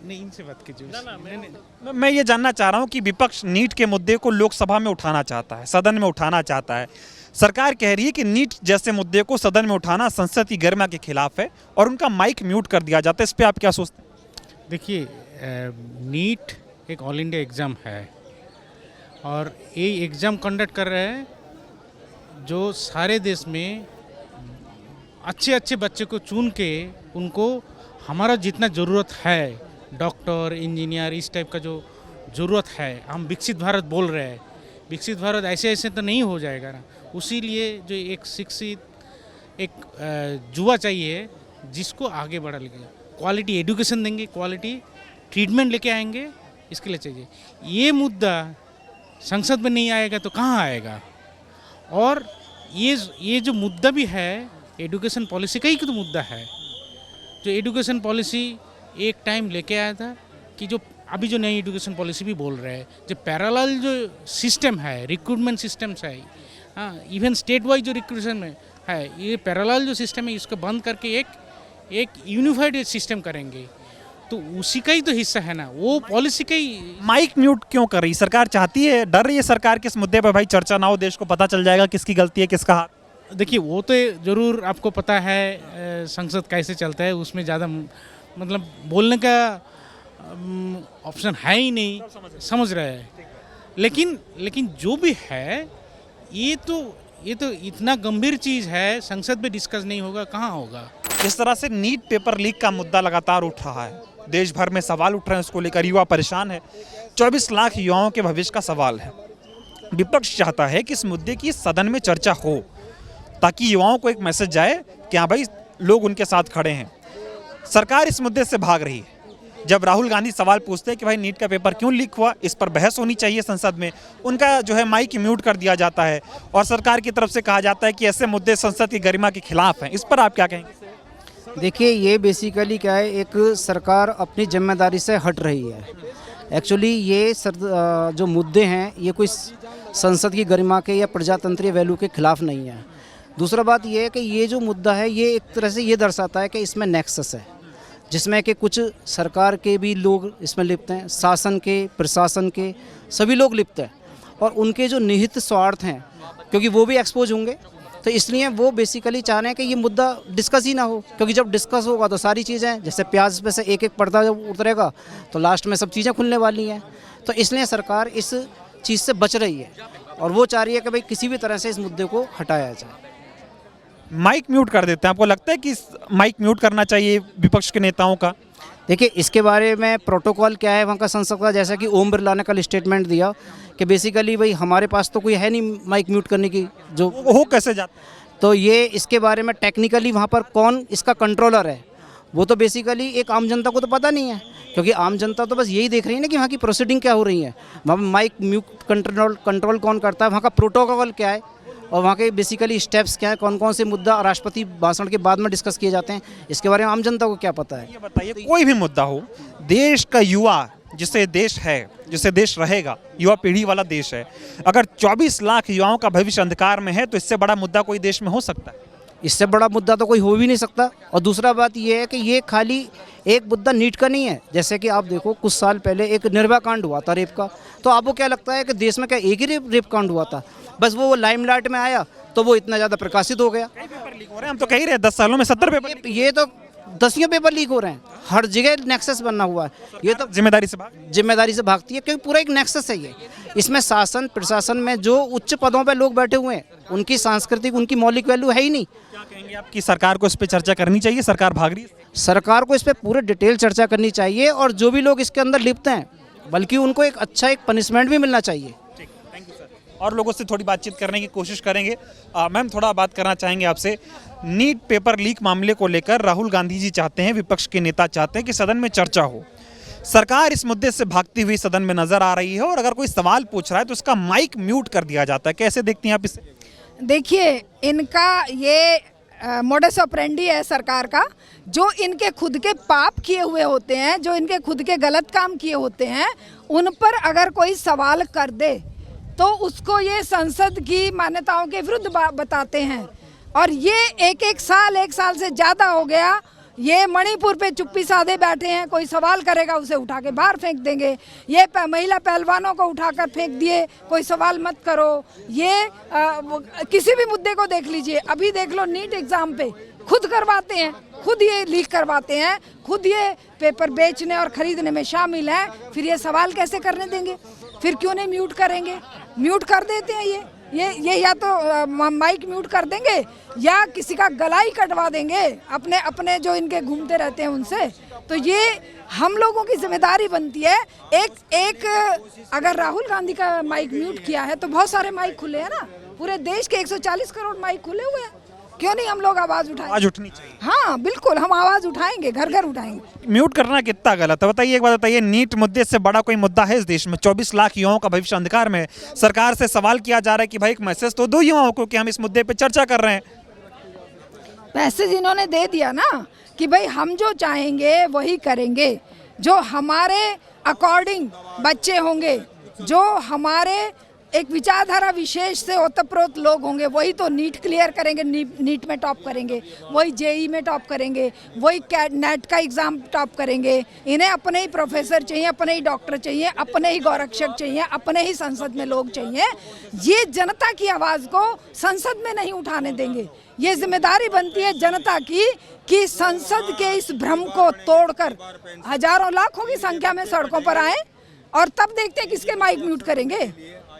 नहीं, इनसे बात कीजिए। मैं ये जानना चाह रहा हूँ कि विपक्ष नीट के मुद्दे को लोकसभा में उठाना चाहता है, सदन में उठाना चाहता है। सरकार कह रही है कि नीट जैसे मुद्दे को सदन में उठाना संसद की गरिमा के खिलाफ है, और उनका माइक म्यूट कर दिया जाता है। इस पर आप क्या सोचते हैं? देखिए, नीट एक ऑल इंडिया एग्ज़ाम है, और ये एग्ज़ाम कंडक्ट कर रहे हैं जो सारे देश में अच्छे अच्छे बच्चे को चुन के, उनको हमारा जितना ज़रूरत है, डॉक्टर, इंजीनियर, इस टाइप का जो ज़रूरत है, हम विकसित भारत बोल रहे हैं। विकसित भारत ऐसे ऐसे तो नहीं हो जाएगा ना। उसी लिए जो एक शिक्षित एक युवा चाहिए जिसको आगे बढ़ा लेंगे, क्वालिटी एजुकेशन देंगे, क्वालिटी ट्रीटमेंट लेके आएंगे, इसके लिए चाहिए। ये मुद्दा संसद में नहीं आएगा तो कहाँ आएगा? और ये जो मुद्दा भी है, एजुकेशन पॉलिसी का ही तो मुद्दा है। जो एजुकेशन पॉलिसी एक टाइम लेके आया था कि जो अभी जो नई एजुकेशन पॉलिसी भी बोल रहे हैं, जो पैरेलल जो सिस्टम है, रिक्रूटमेंट सिस्टम्स है, हाँ, इवन स्टेट वाइज जो रिक्रूटमेंट है, ये पैरेलल जो सिस्टम है इसको बंद करके एक यूनिफाइड सिस्टम करेंगे, तो उसी का ही तो हिस्सा है ना, वो पॉलिसी का ही। माइक म्यूट क्यों कर रही सरकार? चाहती है, डर रही है सरकार किस मुद्दे पर भाई चर्चा ना हो, देश को पता चल जाएगा किसकी गलती है किसका हाथ? देखिए वो तो ज़रूर आपको पता है संसद कैसे चलता है, उसमें ज़्यादा मतलब बोलने का ऑप्शन है ही नहीं, समझ रहे हैं। लेकिन जो भी है ये तो इतना गंभीर चीज़ है, संसद में डिस्कस नहीं होगा कहाँ होगा। इस तरह से नीट पेपर लीक का मुद्दा लगातार उठ रहा है, देश भर में सवाल उठ रहे हैं उसको लेकर, युवा परेशान है। 24 लाख युवाओं के भविष्य का सवाल है। विपक्ष चाहता है कि इस मुद्दे की सदन में चर्चा हो ताकि युवाओं को एक मैसेज जाए कि हाँ भाई लोग उनके साथ खड़े हैं। सरकार इस मुद्दे से भाग रही है। जब राहुल गांधी सवाल पूछते हैं कि भाई नीट का पेपर क्यों लीक हुआ, इस पर बहस होनी चाहिए संसद में, उनका जो है माइक म्यूट कर दिया जाता है और सरकार की तरफ से कहा जाता है कि ऐसे मुद्दे संसद की गरिमा के खिलाफ हैं। इस पर आप क्या कहेंगे? देखिए ये बेसिकली क्या है, एक सरकार अपनी जिम्मेदारी से हट रही है। एक्चुअली ये जो मुद्दे हैं ये कोई संसद की गरिमा के या प्रजातंत्रीय वैल्यू के खिलाफ नहीं है। दूसरा बात ये है कि ये जो मुद्दा है ये एक तरह से ये दर्शाता है कि इसमें नेक्सस है, जिसमें कि कुछ सरकार के भी लोग इसमें लिप्त हैं, शासन के, प्रशासन के, सभी लोग लिप्त हैं और उनके जो निहित स्वार्थ हैं क्योंकि वो भी एक्सपोज होंगे, तो इसलिए वो बेसिकली चाह रहे हैं कि ये मुद्दा डिस्कस ही ना हो, क्योंकि जब डिस्कस होगा तो सारी चीज़ें जैसे प्याज पे से एक एक पर्दा जब उतरेगा तो लास्ट में सब चीज़ें खुलने वाली हैं। तो इसलिए सरकार इस चीज़ से बच रही है और वो चाह रही है कि भाई किसी भी तरह से इस मुद्दे को हटाया जाए। माइक म्यूट कर देते हैं, आपको लगता है कि माइक म्यूट करना चाहिए विपक्ष के नेताओं का? देखिए इसके बारे में प्रोटोकॉल क्या है वहाँ का संसद का, जैसा कि ओम बिरला ने कल स्टेटमेंट दिया कि बेसिकली भाई हमारे पास तो कोई है नहीं माइक म्यूट करने की, जो हो कैसे जाता है? तो ये इसके बारे में टेक्निकली वहाँ पर कौन इसका कंट्रोलर है वो तो बेसिकली एक आम जनता को तो पता नहीं है, क्योंकि आम जनता तो बस यही देख रही है ना कि वहाँ की प्रोसीडिंग क्या हो रही है। वहाँ पर माइक म्यूट कंट्रोल कौन करता है, वहाँ का प्रोटोकॉल क्या है और वहाँ के बेसिकली स्टेप्स क्या है, कौन कौन से मुद्दा राष्ट्रपति भाषण के बाद में डिस्कस किए जाते हैं, इसके बारे में आम जनता को क्या पता है। ये बताइए, कोई भी मुद्दा हो, देश का युवा जिसे देश है, जिसे देश रहेगा, युवा पीढ़ी वाला देश है, अगर 24 लाख युवाओं का भविष्य अंधकार में है तो इससे बड़ा मुद्दा कोई देश में हो सकता है? इससे बड़ा मुद्दा तो कोई हो भी नहीं सकता। और दूसरा बात ये है कि ये खाली एक मुद्दा नीट का नहीं है। जैसे कि आप देखो कुछ साल पहले एक निर्भया कांड हुआ था रेप का, तो आपको क्या लगता है कि देश में क्या एक ही रेप कांड हुआ था? बस वो लाइमलाइट में आया तो वो इतना ज़्यादा प्रकाशित हो गया। कई पेपर लीक हो रहे हैं, हम तो कह ही रहे 10 सालों में 70 पेपर। ये तो 10 पेपर लीक हो रहे हैं, हर जगह नेक्सस बनना हुआ है। ये तो जिम्मेदारी से भागती है क्योंकि पूरा एक नेक्सस है ये। इसमें शासन प्रशासन में जो उच्च पदों पर लोग बैठे हुए हैं उनकी सांस्कृतिक, उनकी मौलिक वैल्यू है ही नहीं। क्या कहेंगे आप कि सरकार को इस पर चर्चा करनी चाहिए? सरकार भाग रही है, सरकार को इस पर पूरे डिटेल चर्चा करनी चाहिए और जो भी लोग इसके अंदर लिप्त हैं बल्कि उनको एक अच्छा एक पनिशमेंट भी मिलना चाहिए। और लोगों से थोड़ी बातचीत करने की कोशिश करेंगे। मैम, थोड़ा बात करना चाहेंगे आपसे। नीट पेपर लीक मामले को लेकर राहुल गांधी जी चाहते हैं, विपक्ष के नेता चाहते हैं कि सदन में चर्चा हो। सरकार इस मुद्दे से भागती हुई सदन में नजर आ रही है और अगर कोई सवाल पूछ रहा है तो उसका माइक म्यूट कर दिया जाता है। कैसे देखती हैं आप इसे? देखिए इनका ये मोडस ऑपरेंडी है सरकार का, जो इनके खुद के पाप किए हुए होते हैं, जो इनके खुद के गलत काम किए होते हैं, उन पर अगर कोई सवाल कर दे तो उसको ये संसद की मान्यताओं के विरुद्ध बताते हैं। और ये एक साल से ज़्यादा हो गया ये मणिपुर पे चुप्पी साधे बैठे हैं। कोई सवाल करेगा उसे उठा के बाहर फेंक देंगे। ये महिला पहलवानों को उठाकर फेंक दिए, कोई सवाल मत करो। ये किसी भी मुद्दे को देख लीजिए, अभी देख लो नीट एग्ज़ाम पे खुद करवाते हैं, खुद ये लीक करवाते हैं, खुद ये पेपर बेचने और ख़रीदने में शामिल हैं। फिर ये सवाल कैसे करने देंगे? फिर क्यों नहीं म्यूट करेंगे? म्यूट कर देते हैं ये या तो माइक म्यूट कर देंगे या किसी का गला ही कटवा देंगे अपने जो इनके घूमते रहते हैं उनसे। तो ये हम लोगों की जिम्मेदारी बनती है। एक अगर राहुल गांधी का माइक म्यूट किया है तो बहुत सारे माइक खुले हैं ना, पूरे देश के 140 करोड़ माइक खुले हुए हैं। क्यों नहीं हम लोग आवाज़ उठाएं? आवाज़ उठनी चाहिए। हाँ बिल्कुल, हम आवाज़ उठाएंगे, घर घर उठाएंगे। म्यूट करना कितना गलत है बताइए, एक बात बताइए। नीट मुद्दे से बड़ा कोई मुद्दा है इस देश में? 24 लाख युवाओं का भविष्य अंधकार में है। सरकार से सवाल किया जा रहा है कि भाई एक मैसेज तो दो युवाओं को कि हम इस मुद्दे पे चर्चा कर रहे हैं। मैसेज इन्होंने दे दिया ना कि भाई हम जो चाहेंगे वही करेंगे। जो हमारे अकॉर्डिंग बच्चे होंगे, जो हमारे एक विचारधारा विशेष से ओतप्रोत लोग होंगे, वही तो नीट क्लियर करेंगे, नीट में टॉप करेंगे, वही जेई में टॉप करेंगे, वही नेट का एग्ज़ाम टॉप करेंगे। इन्हें अपने ही प्रोफेसर चाहिए, अपने ही डॉक्टर चाहिए, अपने ही गौरक्षक चाहिए, अपने ही संसद में लोग चाहिए। ये जनता की आवाज़ को संसद में नहीं उठाने देंगे। ये जिम्मेदारी बनती है जनता की कि संसद के इस भ्रम को तोड़कर हजारों लाखों की संख्या में सड़कों पर आए और तब देखते हैं किसके माइक म्यूट करेंगे।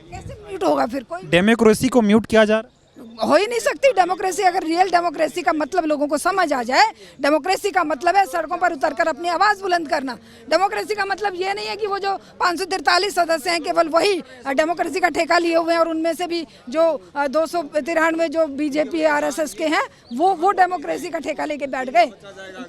कैसे म्यूट होगा फिर? कोई डेमोक्रेसी को म्यूट किया जा रहा है। हो ही नहीं सकती डेमोक्रेसी। अगर रियल डेमोक्रेसी का मतलब लोगों को समझ आ जाए, डेमोक्रेसी का मतलब है सड़कों पर उतरकर अपनी आवाज़ बुलंद करना। डेमोक्रेसी का मतलब ये नहीं है कि वो जो 543 सदस्य हैं केवल वही डेमोक्रेसी का ठेका लिए हुए हैं और उनमें से भी जो 293 जो बीजेपी RSS के हैं वो डेमोक्रेसी का ठेका लेके बैठ गए।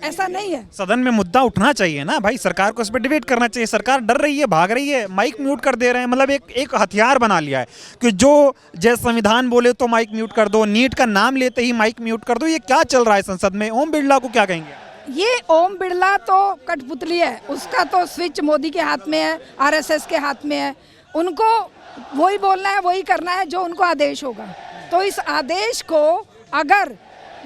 ऐसा नहीं है। सदन में मुद्दा उठना चाहिए ना भाई, सरकार को इस पर डिबेट करना चाहिए। सरकार डर रही है, भाग रही है, माइक म्यूट कर दे रहे हैं। मतलब एक हथियार बना लिया है कि जो जय संविधान बोले तो माइक म्यूट कर दो, नीट का नाम लेते ही माइक म्यूट कर दो। ये क्या चल रहा है संसद में? ओम बिरला को क्या कहेंगे? ये ओम बिरला तो कठपुतली है, उसका तो स्विच मोदी के हाथ में है, RSS के हाथ में है। उनको वही बोलना है, वही करना है जो उनको आदेश होगा। तो इस आदेश को अगर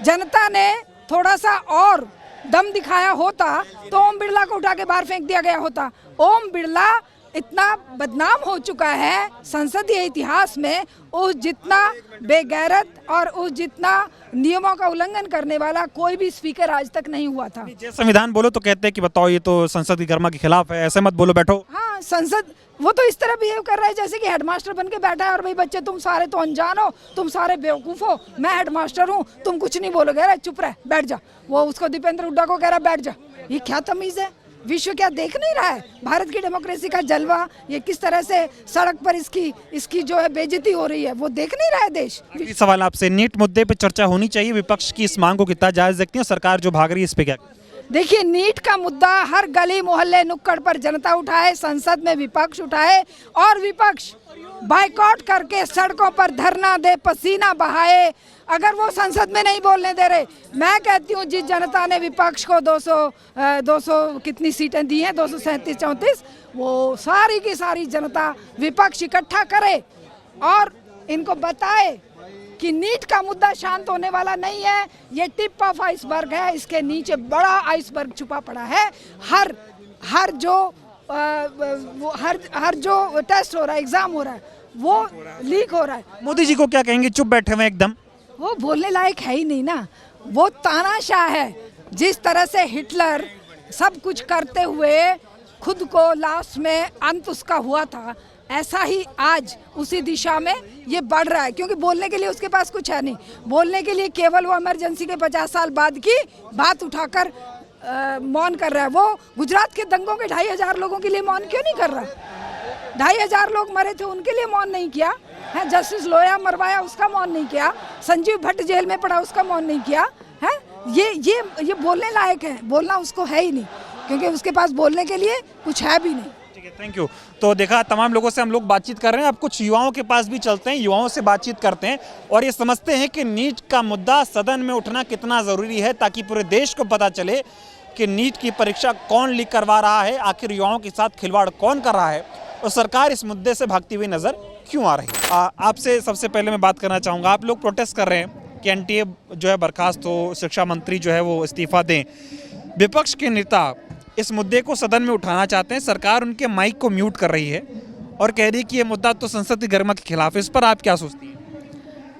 जनता ने थोड़ा सा और दम दिखाया होता तो ओम बिरला को उठा के बाहर फेंक दिया गया होता। ओम बिरला इतना बदनाम हो चुका है संसदीय इतिहास में, उस जितना बेगैरत और उस जितना नियमों का उल्लंघन करने वाला कोई भी स्पीकर आज तक नहीं हुआ था। जय संविधान बोलो तो कहते हैं कि बताओ ये तो संसद की गरिमा के खिलाफ है, ऐसे मत बोलो, बैठो। हाँ, संसद वो तो इस तरह बिहेव कर रहा है जैसे कि हेडमास्टर बन के बैठा है और भाई बच्चे तुम सारे तो अनजान हो, तुम सारे बेवकूफ हो, मैं हेडमास्टर हूँ, तुम कुछ नहीं बोलोगे, अरे चुप रह, बैठ जा। वो उसको दीपेंद्र हुड्डा को कह रहा है बैठ जा। ये क्या तमीज है? विश्व क्या देख नहीं रहा है भारत की डेमोक्रेसी का जलवा? ये किस तरह से सड़क पर इसकी जो है बेइज्जती हो रही है, वो देख नहीं रहा है देश। सवाल आपसे, नीट मुद्दे पे चर्चा होनी चाहिए, विपक्ष की इस मांग को कितना जायज देखती है? सरकार जो भाग रही है इस पे क्या? देखिए, नीट का मुद्दा हर गली मोहल्ले नुक्कड़ पर जनता उठाए, संसद में विपक्ष उठाए और विपक्ष बाइकआउट करके सड़कों पर धरना दे, पसीना बहाए। अगर वो संसद में नहीं बोलने दे रहे, मैं कहती हूँ जिस जनता ने विपक्ष को 200 कितनी सीटें दी हैं, 237-34, वो सारी की सारी जनता विपक्ष इकट्ठा करे और इनको बताए कि नीट का मुद्दा शांत होने वाला नहीं है। ये टिप ऑफ आइसबर्ग है, इसके नीचे बड़ा आइसबर्ग छुपा पड़ा है। हर जो टेस्ट हो रहा है, एग्जाम हो रहा है, वो लीक हो रहा है। मोदी जी को क्या कहेंगे? चुप बैठे हुए एकदम। वो बोलने लायक है ही नहीं ना, वो तानाशाह है। जिस तरह से हिटलर सब कुछ करते हुए खुद को लास्ट में अंत उसका हुआ था, ऐसा ही आज उसी दिशा में ये बढ़ रहा है, क्योंकि बोलने के लिए उसके पास कुछ है नहीं। बोलने के लिए केवल वो इमरजेंसी के 50 साल बाद की बात उठाकर मौन कर रहा है। वो गुजरात के दंगों के 2500 लोगों के लिए मौन क्यों नहीं कर रहा? 2500 लोग मरे थे, उनके लिए मौन नहीं किया है। जस्टिस लोया मरवाया, उसका मौन नहीं किया। संजीव भट्ट जेल में पड़ा, उसका मौन नहीं किया है। ये बोलने लायक है, बोलना उसको है ही नहीं, क्योंकि उसके पास बोलने के लिए कुछ है भी नहीं। ठीक है, थैंक यू। तो देखा, तमाम लोगों से हम लोग बातचीत कर रहे हैं। अब कुछ युवाओं के पास भी चलते हैं, युवाओं से बातचीत करते हैं और ये समझते हैं कि नीट का मुद्दा सदन में उठना कितना ज़रूरी है, ताकि पूरे देश को पता चले कि नीट की परीक्षा कौन लीक करवा रहा है, आखिर युवाओं के साथ खिलवाड़ कौन कर रहा है और सरकार इस मुद्दे से भागती हुई नज़र क्यों आ रही है। आपसे सबसे पहले मैं बात करना चाहूँगा, आप लोग प्रोटेस्ट कर रहे हैं कि NTA जो है बर्खास्त हो, शिक्षा मंत्री जो है वो इस्तीफा दें। विपक्ष के नेता इस मुद्दे को सदन में उठाना चाहते हैं, सरकार उनके माइक को म्यूट कर रही है और कह रही है कि ये मुद्दा तो संसद की गरिमा के खिलाफ है। इस पर आप क्या सोचती हैं?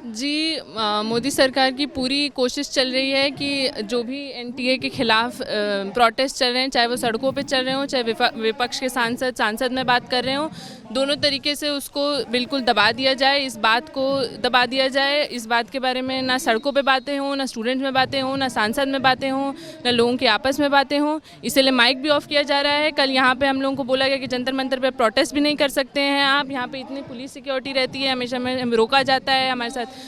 जी, मोदी सरकार की पूरी कोशिश चल रही है कि जो भी NTA के खिलाफ प्रोटेस्ट चल रहे हैं, चाहे वो सड़कों पे चल रहे हों, चाहे विपक्ष के सांसद में बात कर रहे हों, दोनों तरीके से उसको बिल्कुल दबा दिया जाए, इस बात को दबा दिया जाए। इस बात के बारे में ना सड़कों पे बातें हों, ना स्टूडेंट्स में बातें हों, ना सांसद में बातें हों, ना लोगों के आपस में बातें हों। इसीलिए माइक भी ऑफ किया जा रहा है। कल यहाँ पे हम लोगों को बोला गया कि जंतर मंतर पे प्रोटेस्ट भी नहीं कर सकते हैं आप, यहाँ पे इतनी पुलिस सिक्योरिटी रहती है, हमेशा हमें रोका जाता है, हमारे साथ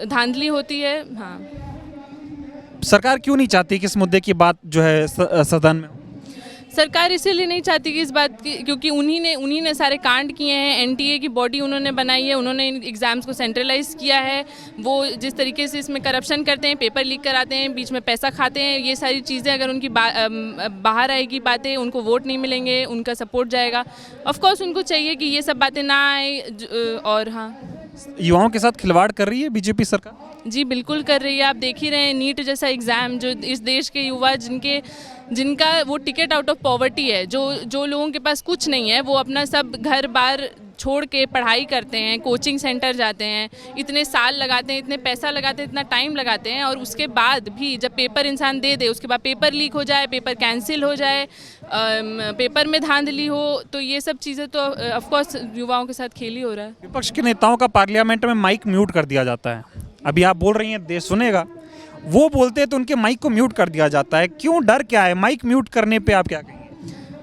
धांधली होती है। हाँ, सरकार क्यों नहीं चाहती कि इस मुद्दे की बात जो है सदन में? सरकार इसीलिए नहीं चाहती कि इस बात की, क्योंकि उन्हीं ने सारे कांड किए हैं। एनटीए की बॉडी उन्होंने बनाई है, उन्होंने इन एग्ज़ाम्स को सेंट्रलाइज किया है। वो जिस तरीके से इसमें करप्शन करते हैं, पेपर लीक कराते हैं, बीच में पैसा खाते हैं, ये सारी चीज़ें अगर उनकी बाहर आएगी बातें, उनको वोट नहीं मिलेंगे, उनका सपोर्ट जाएगा। ऑफ कोर्स उनको चाहिए कि ये सब बातें ना आए। और हाँ, युवाओं के साथ खिलवाड़ कर रही है बीजेपी सरकार? जी बिल्कुल कर रही है। आप देख ही रहे हैं नीट जैसा एग्ज़ाम, जो इस देश के युवा जिनका वो टिकट आउट ऑफ पॉवर्टी है, जो लोगों के पास कुछ नहीं है, वो अपना सब घर बार छोड़ के पढ़ाई करते हैं, कोचिंग सेंटर जाते हैं, इतने साल लगाते हैं, इतने पैसा लगाते हैं, इतना टाइम लगाते हैं, और उसके बाद भी जब पेपर इंसान दे दे, उसके बाद पेपर लीक हो जाए, पेपर कैंसिल हो जाए, पेपर में धांधली हो, तो ये सब चीज़ें तो ऑफ कोर्स युवाओं के साथ खेल ही हो रहा है। विपक्ष के नेताओं का पार्लियामेंट में माइक म्यूट कर दिया जाता है। अभी आप बोल रही हैं देश सुनेगा, वो बोलते हैं तो उनके माइक को म्यूट कर दिया जाता है। क्यों, डर क्या है माइक म्यूट करने पे? आप क्या कहेंगे?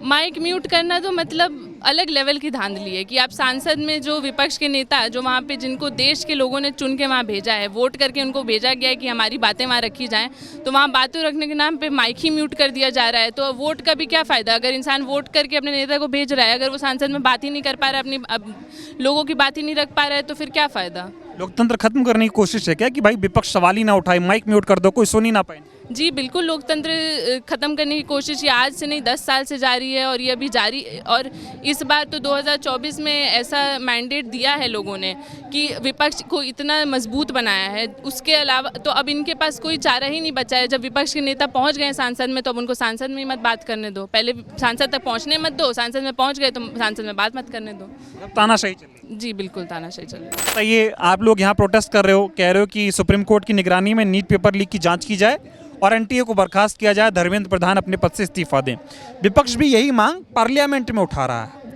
माइक म्यूट करना तो मतलब अलग लेवल की धांधली है कि आप सांसद में जो विपक्ष के नेता, जो वहाँ पे जिनको देश के लोगों ने चुन के वहाँ भेजा है, वोट करके उनको भेजा गया है कि हमारी बातें वहाँ रखी जाएं, तो वहाँ बातें रखने के नाम पे माइक ही म्यूट कर दिया जा रहा है। तो वोट का भी क्या फ़ायदा? अगर इंसान वोट करके अपने नेता को भेज रहा है, अगर वो सांसद में बात ही नहीं कर पा रहा है, अपनी लोगों की बात ही नहीं रख पा रहा है, तो फिर क्या फ़ायदा? लोकतंत्र खत्म करने की कोशिश है क्या कि भाई विपक्ष सवाल ही ना उठाए, माइक म्यूट कर दो, कोई सुन ही ना पाए? जी बिल्कुल, लोकतंत्र ख़त्म करने की कोशिश ये आज से नहीं 10 साल से जारी है, और ये अभी जारी। और इस बार तो 2024 में ऐसा मैंडेट दिया है लोगों ने कि विपक्ष को इतना मजबूत बनाया है, उसके अलावा तो अब इनके पास कोई चारा ही नहीं बचा है। जब विपक्ष के नेता पहुंच गए सांसद में, तो अब उनको सांसद में मत बात करने दो, पहले सांसद तक पहुंचने मत दो, सांसद में पहुंच गए तो सांसद में बात मत करने दो। तानाशाही चले? जी बिल्कुल, तानाशाही चले। बताइए, आप लोग यहाँ प्रोटेस्ट कर रहे हो, कह रहे हो कि सुप्रीम कोर्ट की निगरानी में नीट पेपर लीक की जांच की जाए और एनटीए को बर्खास्त किया जाए, धर्मेंद्र प्रधान अपने पद से इस्तीफा दें। विपक्ष भी यही मांग पार्लियामेंट में उठा रहा है,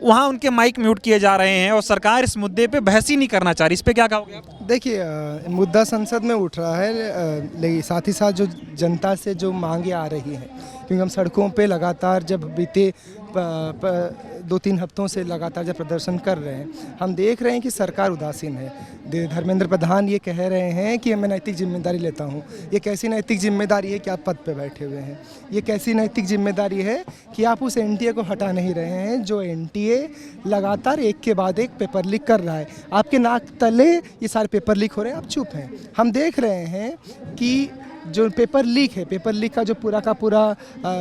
वहाँ उनके माइक म्यूट किए जा रहे हैं और सरकार इस मुद्दे पे बहस ही नहीं करना चाह रही। इस पे क्या कहोगे? देखिए, मुद्दा संसद में उठ रहा है, लेकिन साथ ही साथ जो जनता से जो मांगे आ रही हैं, क्योंकि हम सड़कों पे लगातार जब बीते 2-3 हफ्तों से लगातार जब प्रदर्शन कर रहे हैं, हम देख रहे हैं कि सरकार उदासीन है। धर्मेंद्र प्रधान ये कह रहे हैं कि मैं नैतिक जिम्मेदारी लेता हूँ। ये कैसी नैतिक जिम्मेदारी है कि आप पद पे बैठे हुए हैं? ये कैसी नैतिक जिम्मेदारी है कि आप उस एनटीए को हटा नहीं रहे हैं, जो एनटीए लगातार एक के बाद एक पेपर लीक कर रहा है? आपके नाक तले ये सारे पेपर लीक हो रहे हैं, आप चुप हैं। हम देख रहे हैं कि जो पेपर लीक है, पेपर लीक का जो पूरा का पूरा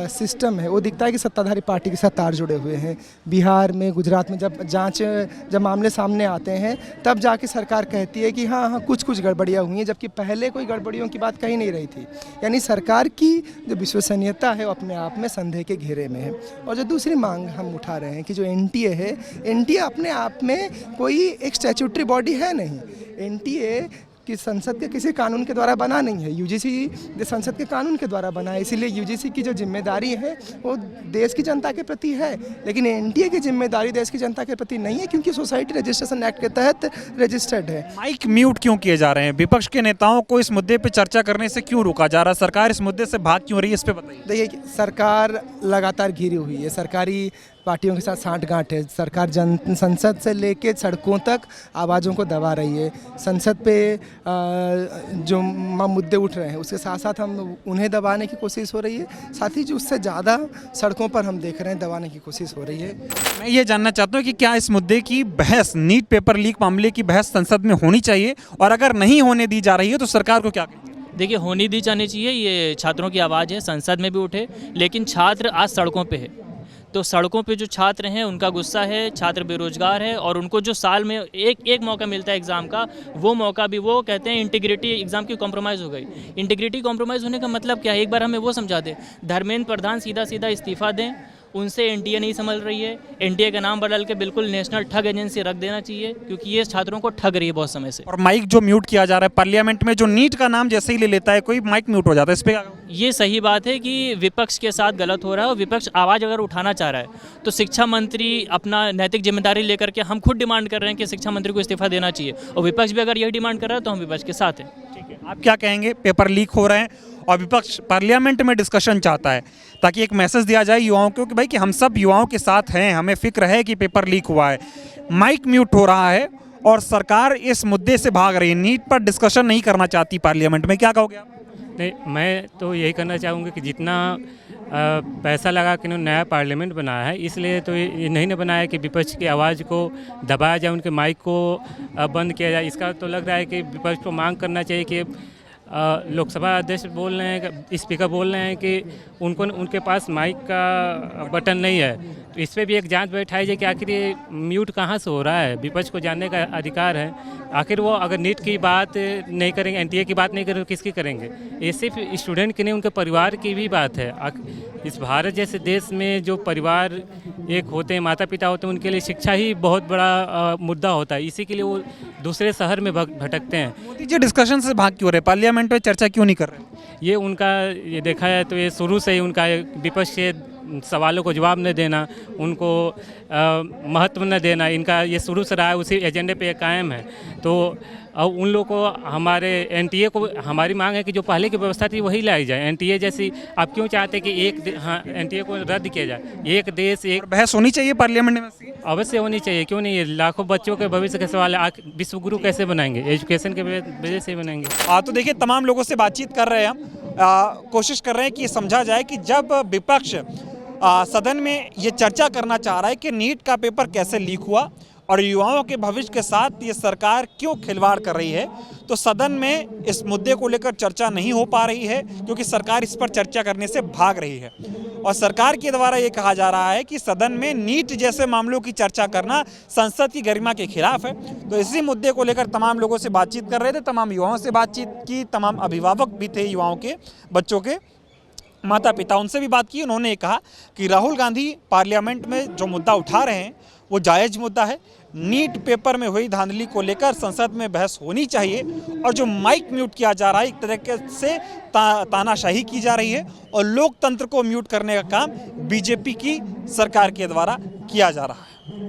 सिस्टम है, वो दिखता है कि सत्ताधारी पार्टी के साथ तार जुड़े हुए हैं। बिहार में, गुजरात में जब मामले सामने आते हैं, तब जाके सरकार कहती है कि हाँ कुछ गड़बड़ियाँ हुई हैं, जबकि पहले कोई गड़बड़ियों की बात कही नहीं रही थी। यानी सरकार की जो विश्वसनीयता है वो अपने आप में संदेह के घेरे में है। और जो दूसरी मांग हम उठा रहे हैं कि जो एनटीए है, एनटीए अपने आप में कोई एक स्टैट्यूटरी बॉडी है नहीं। एनटीए कि संसद के किसी कानून के द्वारा बना नहीं है, यूजीसी संसद के कानून के द्वारा बना है, इसीलिए यूजीसी की जो जिम्मेदारी है वो देश की जनता के प्रति है। लेकिन एनटीए की जिम्मेदारी देश की जनता के प्रति नहीं है, क्योंकि सोसाइटी रजिस्ट्रेशन एक्ट के तहत रजिस्टर्ड है। माइक म्यूट क्यों किए जा रहे हैं? विपक्ष के नेताओं को इस मुद्दे पर चर्चा करने से क्यों रोका जा रहा है? सरकार इस मुद्दे से भाग क्यों रही है? इस पर बताइए। देखिए, सरकार लगातार घिरी हुई है, सरकारी पार्टियों के साथ सांठगांठ है। सरकार संसद से लेके सड़कों तक आवाज़ों को दबा रही है। संसद पे जो मुद्दे उठ रहे हैं, उसके साथ साथ हम उन्हें दबाने की कोशिश हो रही है, साथ ही जो उससे ज़्यादा सड़कों पर हम देख रहे हैं दबाने की कोशिश हो रही है। मैं ये जानना चाहता हूँ कि क्या इस मुद्दे की बहस, नीट पेपर लीक मामले की बहस संसद में होनी चाहिए, और अगर नहीं होने दी जा रही है तो सरकार को क्या कहें? देखिए, होनी दी जानी चाहिए। ये छात्रों की आवाज़ है, संसद में भी उठे, लेकिन छात्र आज सड़कों पे है, तो सड़कों पे जो छात्र हैं उनका गुस्सा है, छात्र बेरोजगार है, और उनको जो साल में एक मौका मिलता है एग्ज़ाम का, वो मौका भी वो कहते हैं इंटीग्रिटी एग्ज़ाम की कॉम्प्रोमाइज़ हो गई। इंटीग्रिटी कॉम्प्रोमाइज़ होने का मतलब क्या है? एक बार हमें वो समझा दें। धर्मेंद्र प्रधान सीधा इस्तीफा दें, उनसे एनटीए नहीं संभल रही है, एनटीए का नाम बदल के बिल्कुल नेशनल ठग एजेंसी रख देना चाहिए, क्योंकि ये छात्रों को ठग रही है बहुत समय से। और माइक जो म्यूट किया जा रहा है पार्लियामेंट में, जो नीट का नाम जैसे ही ले लेता है कोई, माइक म्यूट हो जाता है। इस पे ये सही बात है कि विपक्ष के साथ गलत हो रहा है, और विपक्ष आवाज़ अगर उठाना चाह रहा है तो शिक्षा मंत्री अपना नैतिक जिम्मेदारी लेकर के, हम खुद डिमांड कर रहे हैं कि शिक्षा मंत्री को इस्तीफा देना चाहिए, और विपक्ष भी अगर यही डिमांड कर रहा है तो हम विपक्ष के साथ हैं। ठीक है, आप क्या कहेंगे? पेपर लीक हो रहे हैं और विपक्ष पार्लियामेंट में डिस्कशन चाहता है, ताकि एक मैसेज दिया जाए युवाओं को कि भाई कि हम सब युवाओं के साथ हैं, हमें फिक्र है कि पेपर लीक हुआ है। माइक म्यूट हो रहा है और सरकार इस मुद्दे से भाग रही है, नीट पर डिस्कशन नहीं करना चाहती पार्लियामेंट में। क्या कहोगे आप? नहीं, मैं तो यही करना चाहूँगा कि जितना पैसा लगा के इन्होंने नया पार्लियामेंट बनाया है, इसलिए तो ये नहीं बनाया कि विपक्ष की आवाज़ को दबाया जाए, उनके माइक को बंद किया जाए। इसका तो लग रहा है कि विपक्ष को मांग करना चाहिए कि लोकसभा अध्यक्ष बोल रहे हैं, स्पीकर बोल रहे हैं कि उनके पास माइक का बटन नहीं है, तो इस पर भी एक जांच बैठाई जाए कि आखिर ये म्यूट कहाँ से हो रहा है। विपक्ष को जानने का अधिकार है। आखिर वो अगर नीट की बात नहीं करेंगे, एनटीए की बात नहीं करेंगे, तो किसकी करेंगे? ये सिर्फ स्टूडेंट की नहीं, उनके परिवार की भी बात है। इस भारत जैसे देश में जो परिवार एक होते हैं, माता पिता होते हैं, उनके लिए शिक्षा ही बहुत बड़ा मुद्दा होता है। इसी के लिए वो दूसरे शहर में भटकते हैं। मोदी जी डिस्कशन से भाग क्यों रहे, पार्लियामेंट में चर्चा क्यों नहीं कर रहे? ये उनका ये देखा जाए तो ये शुरू से ही उनका विपक्ष के सवालों को जवाब न देना, उनको महत्व न देना, इनका ये शुरू से रहा है, उसी एजेंडे पे कायम है। तो अब उन लोगों को हमारे एनटीए को हमारी मांग है कि जो पहले की व्यवस्था थी वही लाई जाए। एनटीए जैसी आप क्यों चाहते कि एनटीए को रद्द किया जाए? एक देश एक बहस होनी चाहिए पार्लियामेंट में, अवश्य होनी चाहिए, क्यों नहीं? लाखों बच्चों के भविष्य के सवाल है। विश्व गुरु कैसे बनाएंगे? एजुकेशन के वजह से बनाएंगे। तो देखिए तमाम लोगों से बातचीत कर रहे हैं हम, कोशिश कर रहे हैं कि समझा जाए कि जब विपक्ष सदन में ये चर्चा करना चाह रहा है कि नीट का पेपर कैसे लीक हुआ और युवाओं के भविष्य के साथ ये सरकार क्यों खिलवाड़ कर रही है, तो सदन में इस मुद्दे को लेकर चर्चा नहीं हो पा रही है, क्योंकि सरकार इस पर चर्चा करने से भाग रही है। और सरकार के द्वारा ये कहा जा रहा है कि सदन में नीट जैसे मामलों की चर्चा करना संसद की गरिमा के खिलाफ है। तो इसी मुद्दे को लेकर तमाम लोगों से बातचीत कर रहे थे, तमाम युवाओं से बातचीत की, तमाम अभिभावक भी थे युवाओं के, बच्चों के माता पिता, उनसे भी बात की। उन्होंने कहा कि राहुल गांधी पार्लियामेंट में जो मुद्दा उठा रहे हैं वो जायज़ मुद्दा है। नीट पेपर में हुई धांधली को लेकर संसद में बहस होनी चाहिए, और जो माइक म्यूट किया जा रहा है, एक तरीके से तानाशाही की जा रही है और लोकतंत्र को म्यूट करने का काम बीजेपी की सरकार के द्वारा किया जा रहा है।